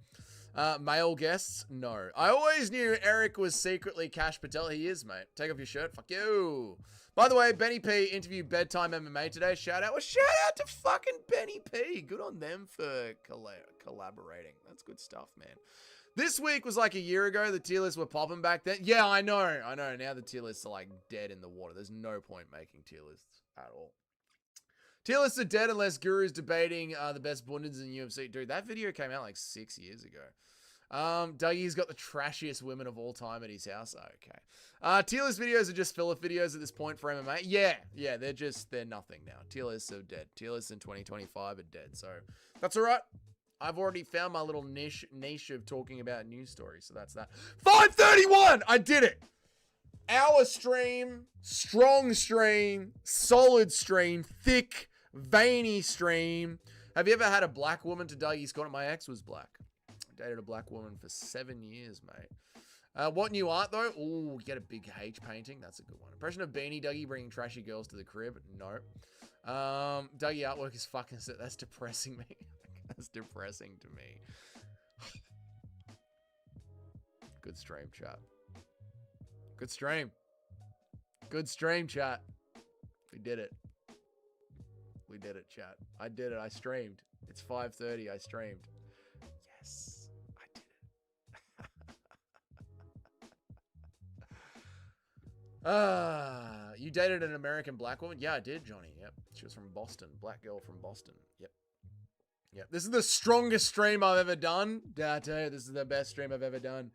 Male guests? No. I always knew Eric was secretly Cash Patel. He is, mate. Take off your shirt. Fuck you. By the way, Benny P interviewed Bedtime MMA today. Shout out. Well, shout out to fucking Benny P. Good on them for collaborating. That's good stuff, man. This week was like a year ago. The tier lists were popping back then. Yeah, I know. Now the tier lists are like dead in the water. There's no point making tier lists at all. Tier lists are dead unless Guru's debating the best bundins in UFC. Dude, that video came out like 6 years ago. Dougie's got the trashiest women of all time at his house. Okay. Tier list videos are just filler videos at this point for MMA. Yeah, they're nothing now. Tier lists are dead. Tier lists in 2025 are dead. So that's all right. I've already found my little niche of talking about news stories. So that's that. 5:31! I did it! Hour stream, strong stream, solid stream, thick, veiny stream. Have you ever had a black woman to Dougie's corner? My ex was black. I dated a black woman for 7 years, mate. What new art, though? Ooh, get a big H painting. That's a good one. Impression of Beanie Dougie bringing trashy girls to the crib? No. Dougie artwork is fucking... That's depressing me. That's depressing to me. Good stream, chat. Good stream. Good stream, chat. We did it. We did it, chat. I did it. I streamed. It's 5:30. I streamed. Yes, I did it. You dated an American black woman? Yeah, I did, Johnny. Yep. She was from Boston. Black girl from Boston. Yep. Yep. This is the strongest stream I've ever done. I tell you, this is the best stream I've ever done.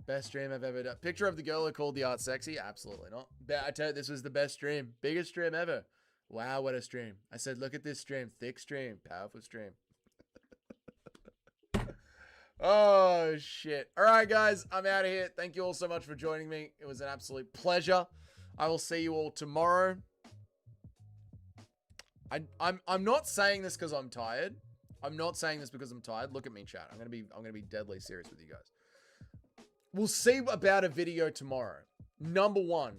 Best stream I've ever done. Picture of the girl who called the art sexy? Absolutely not. I tell you, this was the best stream. Biggest stream ever. Wow, what a stream. I said, look at this stream. Thick stream. Powerful stream. Oh, shit. All right, guys. I'm out of here. Thank you all so much for joining me. It was an absolute pleasure. I will see you all tomorrow. I'm not saying this because I'm tired. I'm not saying this because I'm tired. Look at me, chat. I'm gonna be deadly serious with you guys. We'll see about a video tomorrow. Number one,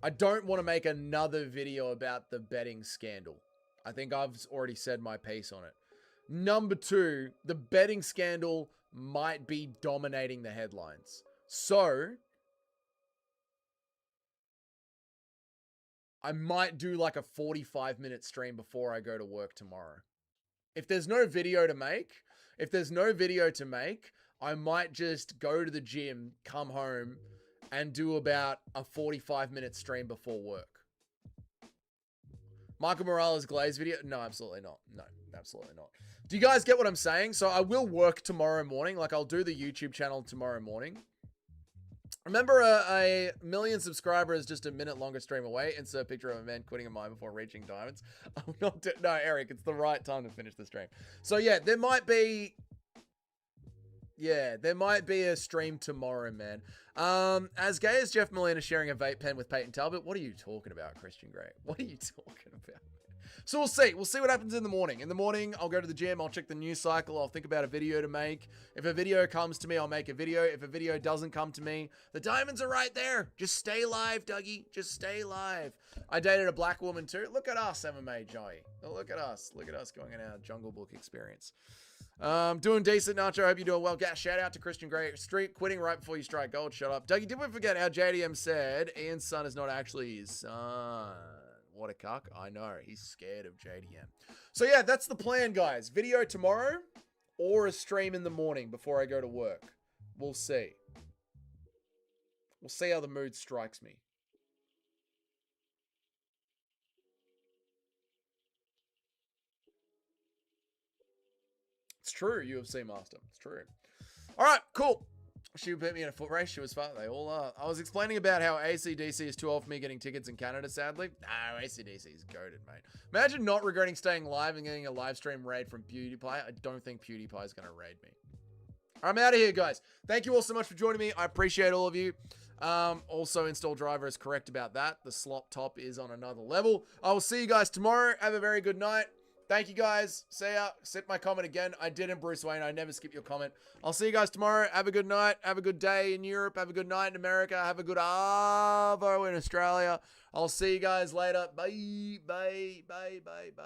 I don't want to make another video about the betting scandal. I think I've already said my piece on it. Number two, the betting scandal might be dominating the headlines. So, I might do like a 45-minute stream before I go to work tomorrow. If there's no video to make, I might just go to the gym, come home, and do about a 45-minute stream before work. Michael Morales Glaze video? No, absolutely not. No, absolutely not. Do you guys get what I'm saying? So I will work tomorrow morning. Like, I'll do the YouTube channel tomorrow morning. Remember, a million subscribers just a minute longer stream away. Insert picture of a man quitting a mine before reaching diamonds. I'm not... No, Eric, it's the right time to finish the stream. So, yeah, there might be... Yeah, there might be a stream tomorrow, man. As gay as Jeff Molina sharing a vape pen with Peyton Talbot, what are you talking about, Christian Grey? What are you talking about? So we'll see. We'll see what happens in the morning. In the morning, I'll go to the gym. I'll check the news cycle. I'll think about a video to make. If a video comes to me, I'll make a video. If a video doesn't come to me, the diamonds are right there. Just stay live, Dougie. Just stay live. I dated a black woman too. Look at us, MMA Joey. Look at us. Look at us going on our Jungle Book experience. Doing decent, Nacho. I hope you're doing well. Shout out to Christian Grey. Street quitting right before you strike gold. Shut up. Dougie, did we forget how JDM said Ian's son is not actually his son? What a cuck. I know. He's scared of JDM. So yeah, that's the plan, guys. Video tomorrow or a stream in the morning before I go to work. We'll see. We'll see how the mood strikes me. It's true, UFC Master. It's true. All right, cool. She beat me in a foot race. She was fun. They all are. I was explaining about how AC/DC is too old for me getting tickets in Canada, sadly. No, AC/DC is goated, mate. Imagine not regretting staying live and getting a live stream raid from PewDiePie. I don't think PewDiePie is going to raid me. I'm out of here, guys. Thank you all so much for joining me. I appreciate all of you. Also, Install Driver is correct about that. The slop top is on another level. I will see you guys tomorrow. Have a very good night. Thank you guys. See ya. Sent my comment again. I didn't, Bruce Wayne. I never skip your comment. I'll see you guys tomorrow. Have a good night. Have a good day in Europe. Have a good night in America. Have a good Arvo in Australia. I'll see you guys later. Bye. Bye. Bye. Bye. Bye.